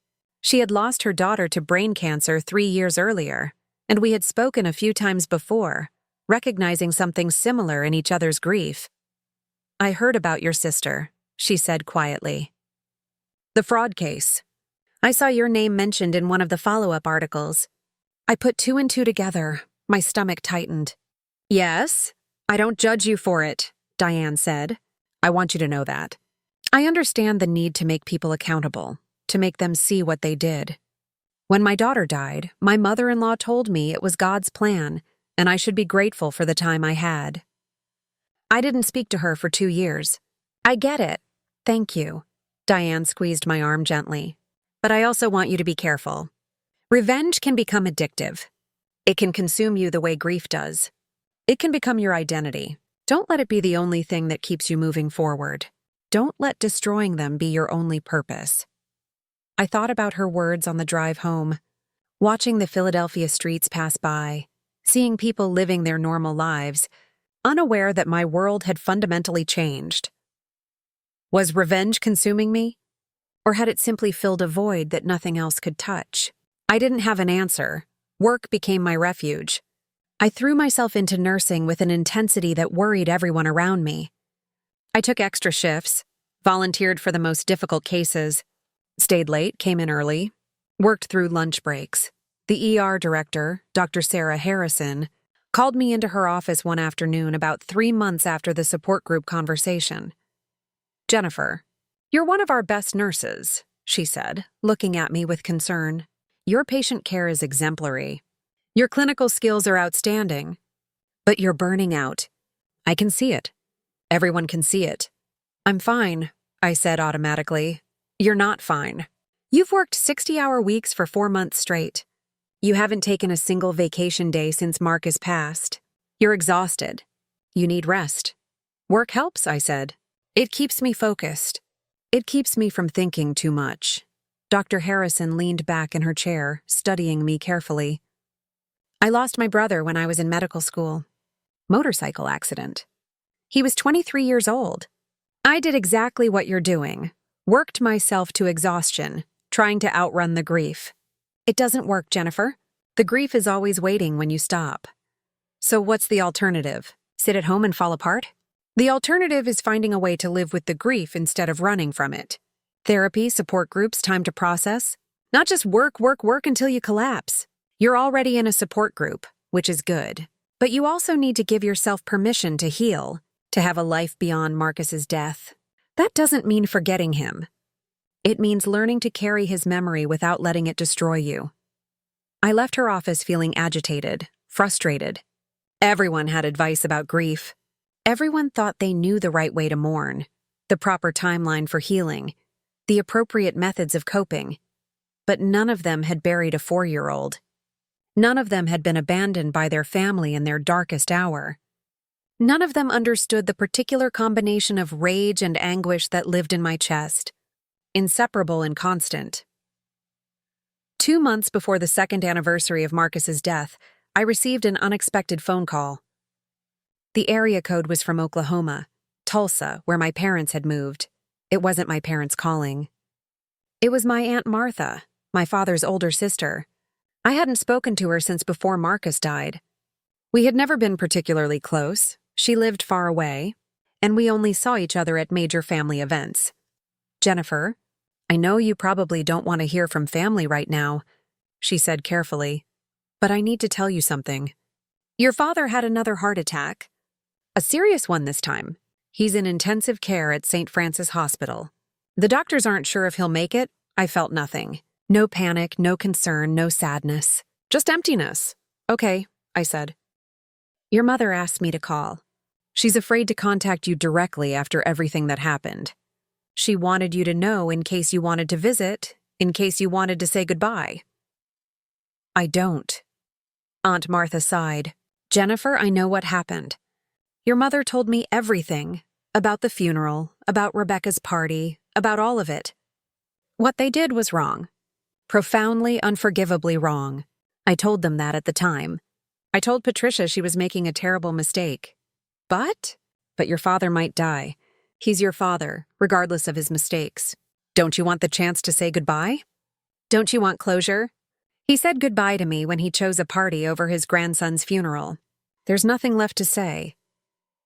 She had lost her daughter to brain cancer 3 years earlier, and we had spoken a few times before, recognizing something similar in each other's grief. I heard about your sister, she said quietly. The fraud case. I saw your name mentioned in one of the follow-up articles. I put two and two together. My stomach tightened. Yes? I don't judge you for it, Diane said. I want you to know that. I understand the need to make people accountable, to make them see what they did. When my daughter died, my mother-in-law told me it was God's plan, and I should be grateful for the time I had. I didn't speak to her for 2 years. I get it. Thank you. Diane squeezed my arm gently. But I also want you to be careful. Revenge can become addictive. It can consume you the way grief does. It can become your identity. Don't let it be the only thing that keeps you moving forward. Don't let destroying them be your only purpose. I thought about her words on the drive home, watching the Philadelphia streets pass by, seeing people living their normal lives, unaware that my world had fundamentally changed. Was revenge consuming me? Or had it simply filled a void that nothing else could touch? I didn't have an answer. Work became my refuge. I threw myself into nursing with an intensity that worried everyone around me. I took extra shifts, volunteered for the most difficult cases, stayed late, came in early, worked through lunch breaks. The ER director, Dr. Sarah Harrison, called me into her office one afternoon about 3 months after the support group conversation. Jennifer, you're one of our best nurses, she said, looking at me with concern. Your patient care is exemplary. Your clinical skills are outstanding. But you're burning out. I can see it. Everyone can see it. I'm fine, I said automatically. You're not fine. You've worked 60-hour weeks for 4 months straight. You haven't taken a single vacation day since Marcus passed. You're exhausted. You need rest. Work helps, I said. It keeps me focused. It keeps me from thinking too much. Dr. Harrison leaned back in her chair, studying me carefully. I lost my brother when I was in medical school. Motorcycle accident. He was 23 years old. I did exactly what you're doing. Worked myself to exhaustion, trying to outrun the grief. It doesn't work, Jennifer. The grief is always waiting when you stop. So what's the alternative? Sit at home and fall apart? The alternative is finding a way to live with the grief instead of running from it. Therapy, support groups, time to process. Not just work until you collapse. You're already in a support group, which is good. But you also need to give yourself permission to heal, to have a life beyond Marcus's death. That doesn't mean forgetting him. It means learning to carry his memory without letting it destroy you. I left her office feeling agitated, frustrated. Everyone had advice about grief. Everyone thought they knew the right way to mourn, the proper timeline for healing, the appropriate methods of coping. But none of them had buried a 4-year-old. None of them had been abandoned by their family in their darkest hour. None of them understood the particular combination of rage and anguish that lived in my chest, inseparable and constant. 2 months before the 2nd anniversary of Marcus's death, I received an unexpected phone call. The area code was from Oklahoma, Tulsa, where my parents had moved. It wasn't my parents calling. It was my Aunt Martha, my father's older sister. I hadn't spoken to her since before Marcus died. We had never been particularly close. She lived far away, and we only saw each other at major family events. Jennifer, I know you probably don't want to hear from family right now, she said carefully, but I need to tell you something. Your father had another heart attack. A serious one this time. He's in intensive care at St. Francis Hospital. The doctors aren't sure if he'll make it. I felt nothing. No panic, no concern, no sadness. Just emptiness. Okay, I said. Your mother asked me to call. She's afraid to contact you directly after everything that happened. She wanted you to know in case you wanted to visit, in case you wanted to say goodbye. I don't. Aunt Martha sighed. Jennifer, I know what happened. Your mother told me everything, about the funeral, about Rebecca's party, about all of it. What they did was wrong. Profoundly, unforgivably wrong. I told them that at the time. I told Patricia she was making a terrible mistake. But your father might die. He's your father, regardless of his mistakes. Don't you want the chance to say goodbye? Don't you want closure? He said goodbye to me when he chose a party over his grandson's funeral. There's nothing left to say.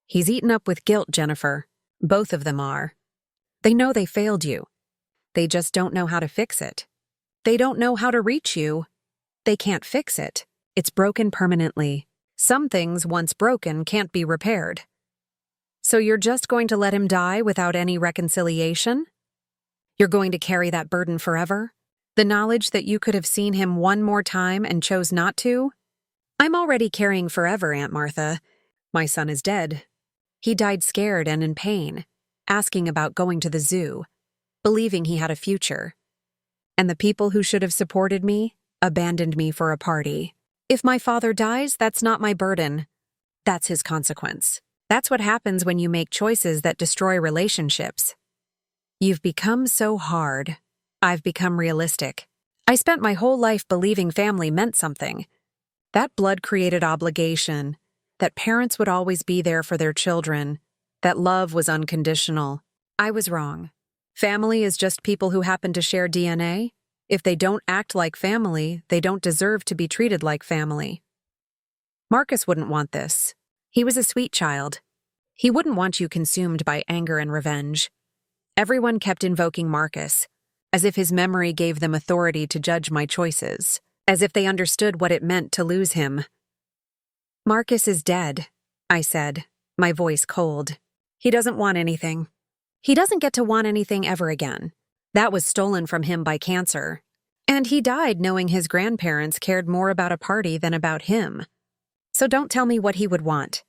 He's eaten up with guilt, Jennifer. Both of them are. They know they failed you. They just don't know how to fix it. They don't know how to reach you. They can't fix it. It's broken permanently. Some things, once broken, can't be repaired. So you're just going to let him die without any reconciliation? You're going to carry that burden forever? The knowledge that you could have seen him one more time and chose not to? I'm already carrying forever, Aunt Martha. My son is dead. He died scared and in pain, asking about going to the zoo, believing he had a future. And the people who should have supported me abandoned me for a party. If my father dies, that's not my burden. That's his consequence. That's what happens when you make choices that destroy relationships. You've become so hard. I've become realistic. I spent my whole life believing family meant something. That blood created obligation, that parents would always be there for their children, that love was unconditional. I was wrong. Family is just people who happen to share DNA. If they don't act like family, they don't deserve to be treated like family. Marcus wouldn't want this. He was a sweet child. He wouldn't want you consumed by anger and revenge. Everyone kept invoking Marcus, as if his memory gave them authority to judge my choices, as if they understood what it meant to lose him. Marcus is dead, I said, my voice cold. He doesn't want anything. He doesn't get to want anything ever again. That was stolen from him by cancer. And he died knowing his grandparents cared more about a party than about him. So don't tell me what he would want.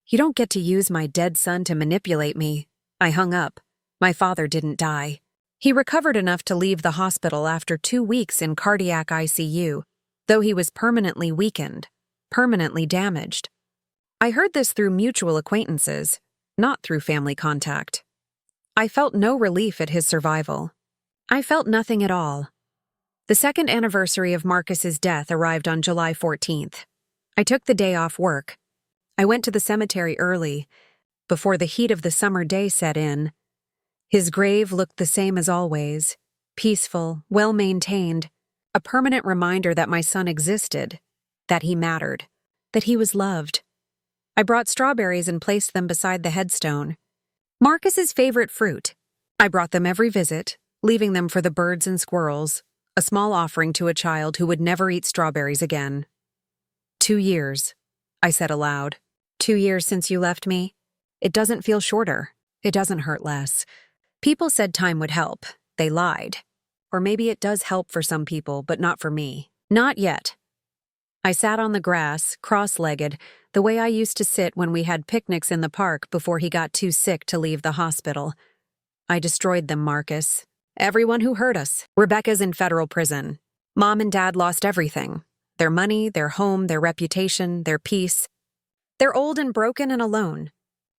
You don't get to use my dead son to manipulate me. I hung up. My father didn't die. He recovered enough to leave the hospital after 2 weeks in cardiac ICU, though he was permanently weakened, permanently damaged. I heard this through mutual acquaintances, not through family contact. I felt no relief at his survival. I felt nothing at all. The second anniversary of Marcus's death arrived on July 14th. I took the day off work. I went to the cemetery early, before the heat of the summer day set in. His grave looked the same as always, peaceful, well-maintained, a permanent reminder that my son existed, that he mattered, that he was loved. I brought strawberries and placed them beside the headstone. Marcus's favorite fruit. I brought them every visit, leaving them for the birds and squirrels, a small offering to a child who would never eat strawberries again. 2 years, I said aloud. 2 years since you left me? It doesn't feel shorter. It doesn't hurt less. People said time would help. They lied. Or maybe it does help for some people, but not for me. Not yet. I sat on the grass, cross-legged, the way I used to sit when we had picnics in the park before he got too sick to leave the hospital. I destroyed them, Marcus. Everyone who hurt us. Rebecca's in federal prison. Mom and Dad lost everything. Their money, their home, their reputation, their peace. They're old and broken and alone.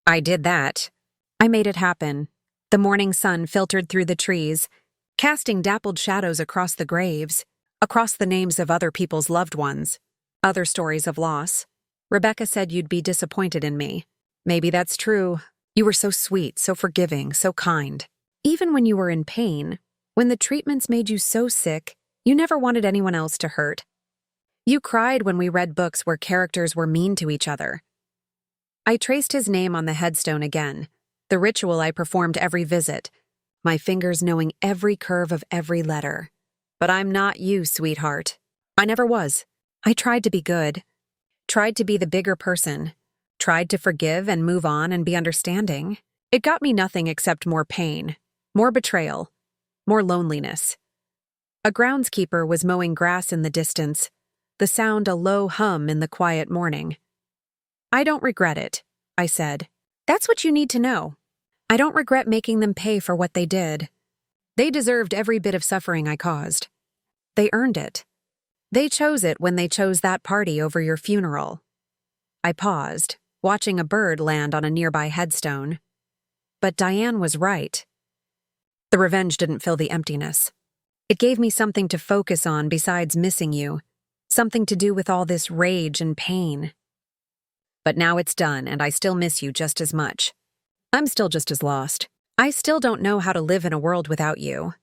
I did that. I made it happen. The morning sun filtered through the trees, casting dappled shadows across the graves, across the names of other people's loved ones, other stories of loss. Rebecca said you'd be disappointed in me. Maybe that's true. You were so sweet, so forgiving, so kind. Even when you were in pain, when the treatments made you so sick, you never wanted anyone else to hurt. You cried when we read books where characters were mean to each other. I traced his name on the headstone again, the ritual I performed every visit, my fingers knowing every curve of every letter. But I'm not you, sweetheart. I never was. I tried to be good, tried to be the bigger person, tried to forgive and move on and be understanding. It got me nothing except more pain, more betrayal, more loneliness. A groundskeeper was mowing grass in the distance, the sound a low hum in the quiet morning. I don't regret it, I said. That's what you need to know. I don't regret making them pay for what they did. They deserved every bit of suffering I caused. They earned it. They chose it when they chose that party over your funeral. I paused, watching a bird land on a nearby headstone. But Diane was right. The revenge didn't fill the emptiness. It gave me something to focus on besides missing you, something to do with all this rage and pain. But now it's done, and I still miss you just as much. I'm still just as lost. I still don't know how to live in a world without you.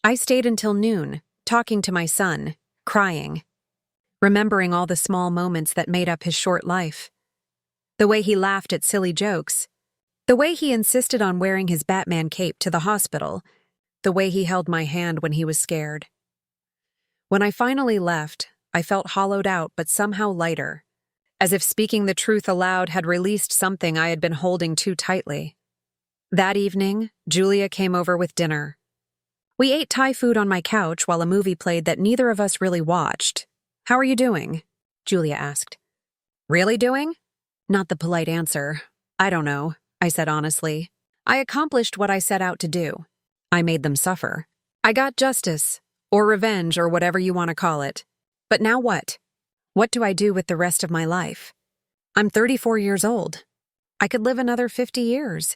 I stayed until noon, talking to my son, crying, remembering all the small moments that made up his short life. The way he laughed at silly jokes, The way he insisted on wearing his Batman cape to the hospital, the way he held my hand when he was scared. When I finally left, I felt hollowed out but somehow lighter, as if speaking the truth aloud had released something I had been holding too tightly. That evening, Julia came over with dinner. We ate Thai food on my couch while a movie played that neither of us really watched. "How are you doing?" Julia asked. "Really doing?" Not the polite answer. "I don't know," I said honestly. "I accomplished what I set out to do. I made them suffer. I got justice, or revenge, or whatever you want to call it. But now what? What do I do with the rest of my life? I'm 34 years old. I could live another 50 years.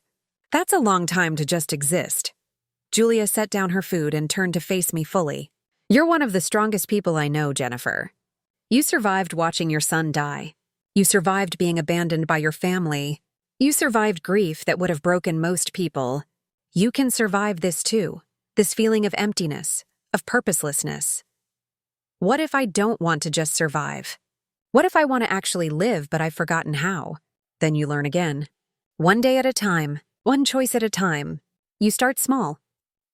That's a long time to just exist." Julia set down her food and turned to face me fully. "You're one of the strongest people I know, Jennifer. You survived watching your son die. You survived being abandoned by your family. You survived grief that would have broken most people. You can survive this too, this feeling of emptiness, of purposelessness. What if I don't want to just survive? What if I want to actually live but I've forgotten how?" Then you learn again. One day at a time, one choice at a time. You start small.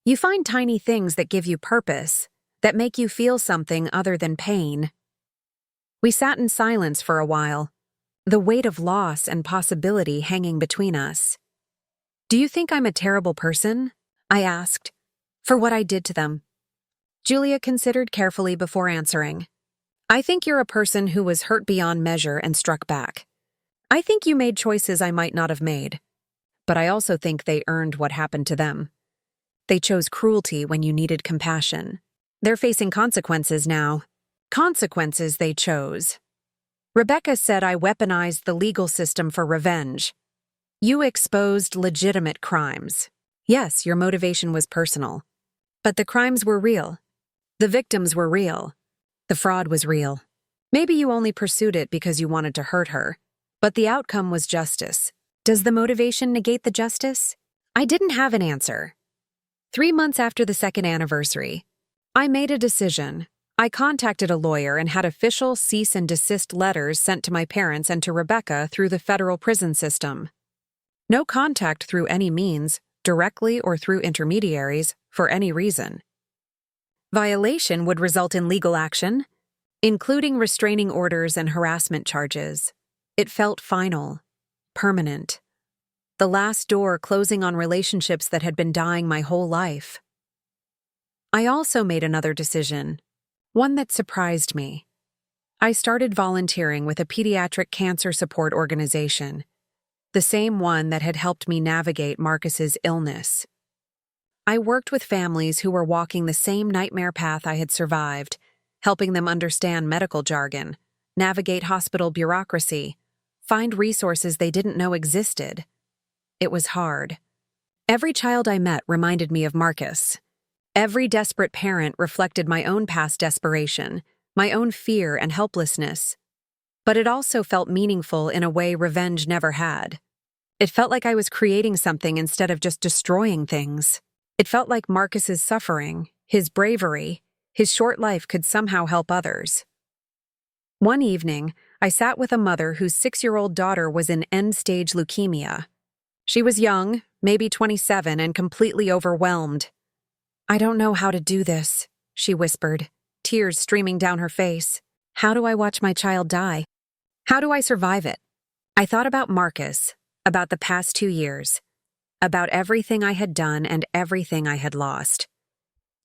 You find tiny things that give you purpose, that make you feel something other than pain. We sat in silence for a while, the weight of loss and possibility hanging between us. "Do you think I'm a terrible person?" I asked, "for what I did to them?" Julia considered carefully before answering. "I think you're a person who was hurt beyond measure and struck back. I think you made choices I might not have made. But I also think they earned what happened to them. They chose cruelty when you needed compassion. They're facing consequences now. Consequences they chose. Rebecca said I weaponized the legal system for revenge. You exposed legitimate crimes. Yes, your motivation was personal. But the crimes were real. The victims were real. The fraud was real. Maybe you only pursued it because you wanted to hurt her. But the outcome was justice. Does the motivation negate the justice?" I didn't have an answer. 3 months after the second anniversary, I made a decision. I contacted a lawyer and had official cease and desist letters sent to my parents and to Rebecca through the federal prison system. No contact through any means, directly or through intermediaries, for any reason. Violation would result in legal action, including restraining orders and harassment charges. It felt final, permanent. The last door closing on relationships that had been dying my whole life. I also made another decision, one that surprised me. I started volunteering with a pediatric cancer support organization, the same one that had helped me navigate Marcus's illness. I worked with families who were walking the same nightmare path I had survived, helping them understand medical jargon, navigate hospital bureaucracy, find resources they didn't know existed. It was hard. Every child I met reminded me of Marcus. Every desperate parent reflected my own past desperation, my own fear and helplessness. But it also felt meaningful in a way revenge never had. It felt like I was creating something instead of just destroying things. It felt like Marcus's suffering, his bravery, his short life could somehow help others. One evening, I sat with a mother whose 6-year-old daughter was in end-stage leukemia. She was young, maybe 27, and completely overwhelmed. "I don't know how to do this," she whispered, tears streaming down her face. "How do I watch my child die? How do I survive it?" I thought about Marcus, about the past 2 years, about everything I had done and everything I had lost.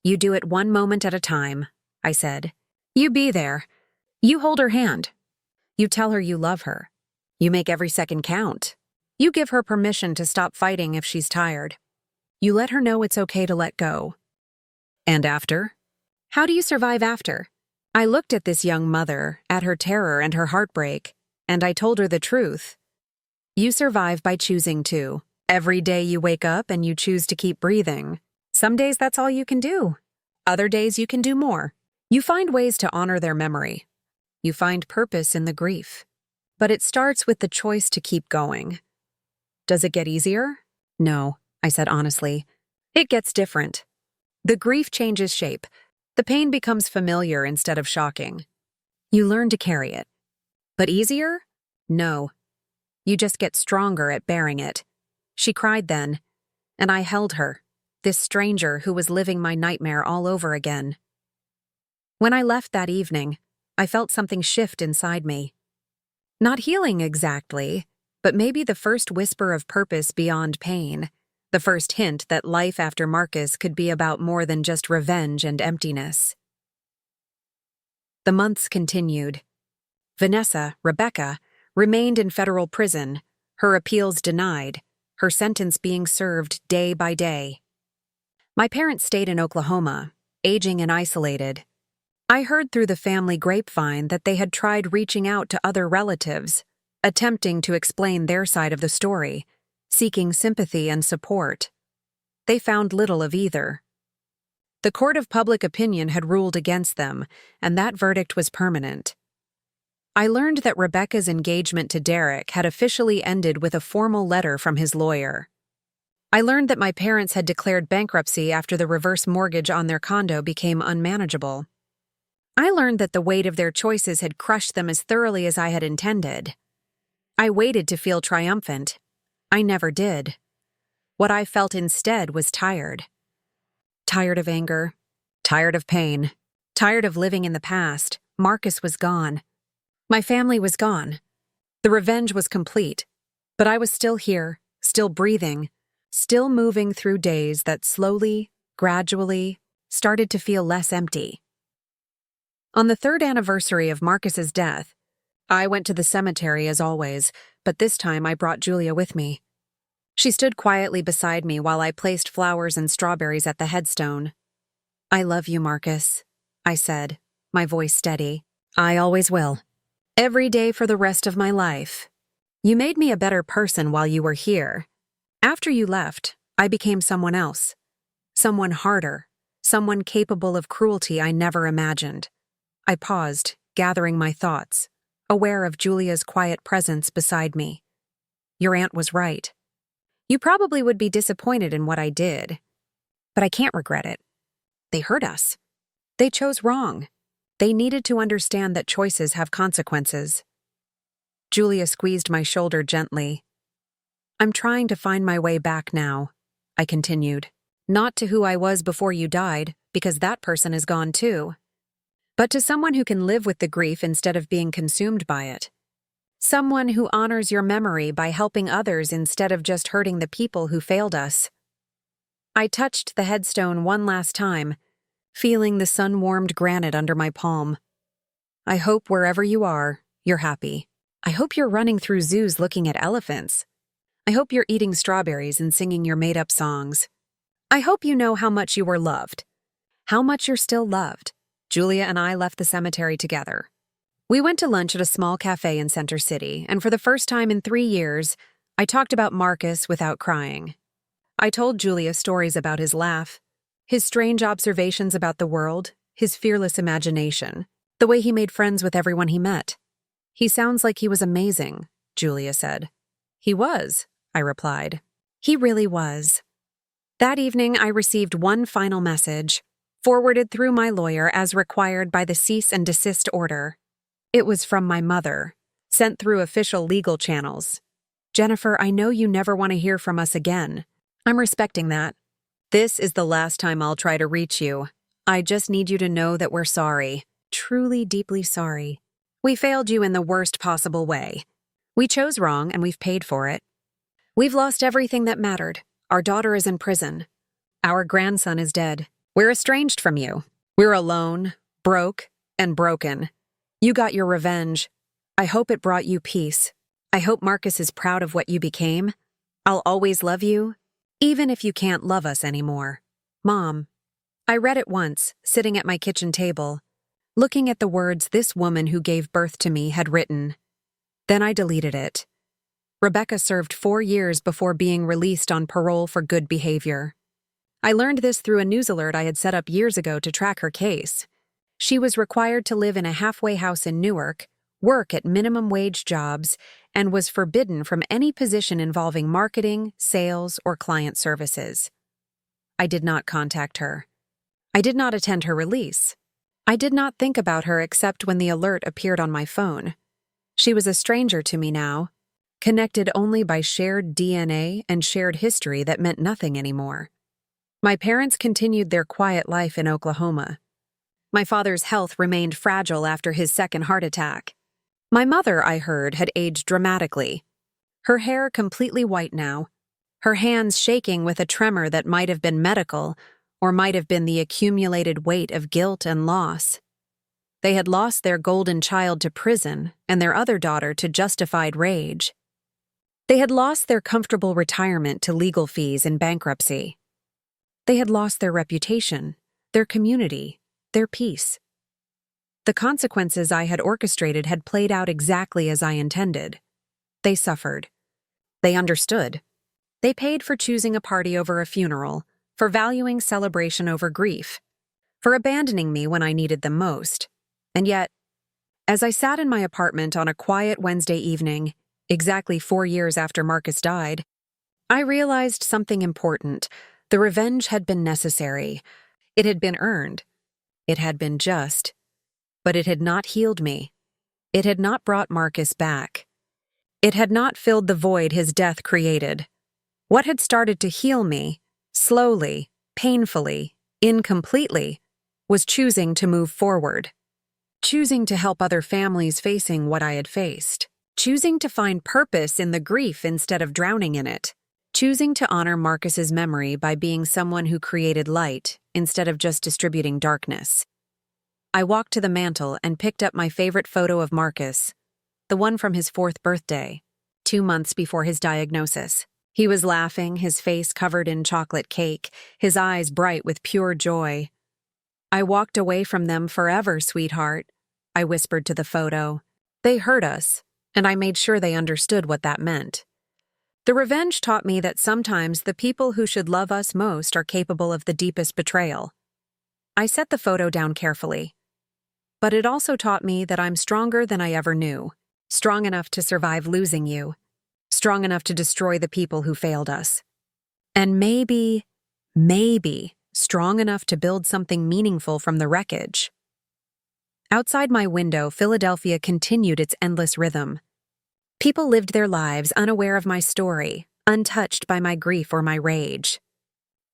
"You do it one moment at a time," I said. "You be there. You hold her hand. You tell her you love her. You make every second count. You give her permission to stop fighting if she's tired. You let her know it's okay to let go." "And after? How do you survive after?" I looked at this young mother, at her terror and her heartbreak, and I told her the truth. You survive by choosing to. Every day you wake up and you choose to keep breathing. Some days that's all you can do. Other days you can do more. You find ways to honor their memory. You find purpose in the grief. But it starts with the choice to keep going. Does it get easier? No, I said honestly. It gets different. The grief changes shape. The pain becomes familiar instead of shocking. You learn to carry it. But easier? No. You just get stronger at bearing it. She cried then, and I held her, this stranger who was living my nightmare all over again. When I left that evening, I felt something shift inside me. Not healing exactly, but maybe the first whisper of purpose beyond pain, the first hint that life after Marcus could be about more than just revenge and emptiness. The months continued. Vanessa, Rebecca, remained in federal prison, her appeals denied, her sentence being served day by day. My parents stayed in Oklahoma, aging and isolated. I heard through the family grapevine that they had tried reaching out to other relatives, attempting to explain their side of the story, seeking sympathy and support. They found little of either. The court of public opinion had ruled against them, and that verdict was permanent. I learned that Rebecca's engagement to Derek had officially ended with a formal letter from his lawyer. I learned that my parents had declared bankruptcy after the reverse mortgage on their condo became unmanageable. I learned that the weight of their choices had crushed them as thoroughly as I had intended. I waited to feel triumphant. I never did. What I felt instead was tired. Tired of anger. Tired of pain. Tired of living in the past. Marcus was gone. My family was gone. The revenge was complete. But I was still here, still breathing, still moving through days that slowly, gradually, started to feel less empty. On the 3rd anniversary of Marcus's death, I went to the cemetery as always, but this time I brought Julia with me. She stood quietly beside me while I placed flowers and strawberries at the headstone. "I love you, Marcus," I said, my voice steady. "I always will. Every day for the rest of my life. You made me a better person while you were here. After you left, I became someone else. Someone harder. Someone capable of cruelty I never imagined." I paused, gathering my thoughts, aware of Julia's quiet presence beside me. "Your aunt was right. You probably would be disappointed in what I did. But I can't regret it. They hurt us. They chose wrong. They needed to understand that choices have consequences." Julia squeezed my shoulder gently. "I'm trying to find my way back now," I continued. "Not to who I was before you died, because that person is gone too. But to someone who can live with the grief instead of being consumed by it. Someone who honors your memory by helping others instead of just hurting the people who failed us." I touched the headstone one last time, feeling the sun-warmed granite under my palm. "I hope wherever you are, you're happy. I hope you're running through zoos looking at elephants. I hope you're eating strawberries and singing your made-up songs. I hope you know how much you were loved. How much you're still loved." Julia and I left the cemetery together. We went to lunch at a small cafe in Center City, and for the first time in 3 years, I talked about Marcus without crying. I told Julia stories about his laugh, his strange observations about the world, his fearless imagination, the way he made friends with everyone he met. "He sounds like he was amazing," Julia said. "He was," I replied. "He really was." That evening, I received one final message, forwarded through my lawyer as required by the cease and desist order. It was from my mother, sent through official legal channels. "Jennifer, I know you never want to hear from us again. I'm respecting that. This is the last time I'll try to reach you. I just need you to know that we're sorry. Truly, deeply sorry. We failed you in the worst possible way. We chose wrong and we've paid for it. We've lost everything that mattered. Our daughter is in prison. Our grandson is dead. We're estranged from you. We're alone, broke, and broken. You got your revenge. I hope it brought you peace. I hope Marcus is proud of what you became. I'll always love you, even if you can't love us anymore. Mom." I read it once, sitting at my kitchen table, looking at the words this woman who gave birth to me had written. Then I deleted it. Rebecca served 4 years before being released on parole for good behavior. I learned this through a news alert I had set up years ago to track her case. She was required to live in a halfway house in Newark, work at minimum wage jobs, and was forbidden from any position involving marketing, sales, or client services. I did not contact her. I did not attend her release. I did not think about her except when the alert appeared on my phone. She was a stranger to me now, connected only by shared DNA and shared history that meant nothing anymore. My parents continued their quiet life in Oklahoma. My father's health remained fragile after his second heart attack. My mother, I heard, had aged dramatically. Her hair completely white now, her hands shaking with a tremor that might have been medical or might have been the accumulated weight of guilt and loss. They had lost their golden child to prison and their other daughter to justified rage. They had lost their comfortable retirement to legal fees and bankruptcy. They had lost their reputation, their community, their peace. The consequences I had orchestrated had played out exactly as I intended. They suffered. They understood. They paid for choosing a party over a funeral, for valuing celebration over grief, for abandoning me when I needed them most. And yet, as I sat in my apartment on a quiet Wednesday evening, exactly 4 years after Marcus died, I realized something important. The revenge had been necessary. It had been earned. It had been just. But it had not healed me. It had not brought Marcus back. It had not filled the void his death created. What had started to heal me, slowly, painfully, incompletely, was choosing to move forward. Choosing to help other families facing what I had faced. Choosing to find purpose in the grief instead of drowning in it. Choosing to honor Marcus's memory by being someone who created light instead of just distributing darkness. I walked to the mantel and picked up my favorite photo of Marcus, the one from his 4th birthday, 2 months before his diagnosis. He was laughing, his face covered in chocolate cake, his eyes bright with pure joy. "I walked away from them forever, sweetheart," I whispered to the photo. They heard us, and I made sure they understood what that meant. The revenge taught me that sometimes the people who should love us most are capable of the deepest betrayal. I set the photo down carefully. But it also taught me that I'm stronger than I ever knew, strong enough to survive losing you, strong enough to destroy the people who failed us. And maybe strong enough to build something meaningful from the wreckage. Outside my window, Philadelphia continued its endless rhythm. People lived their lives unaware of my story, untouched by my grief or my rage.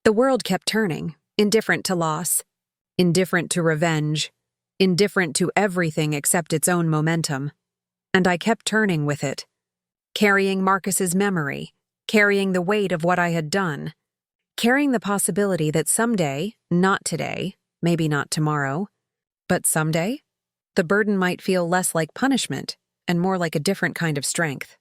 The world kept turning, indifferent to loss, indifferent to revenge, indifferent to everything except its own momentum. And I kept turning with it, carrying Marcus's memory, carrying the weight of what I had done, carrying the possibility that someday, not today, maybe not tomorrow, but someday, the burden might feel less like punishment and more like a different kind of strength.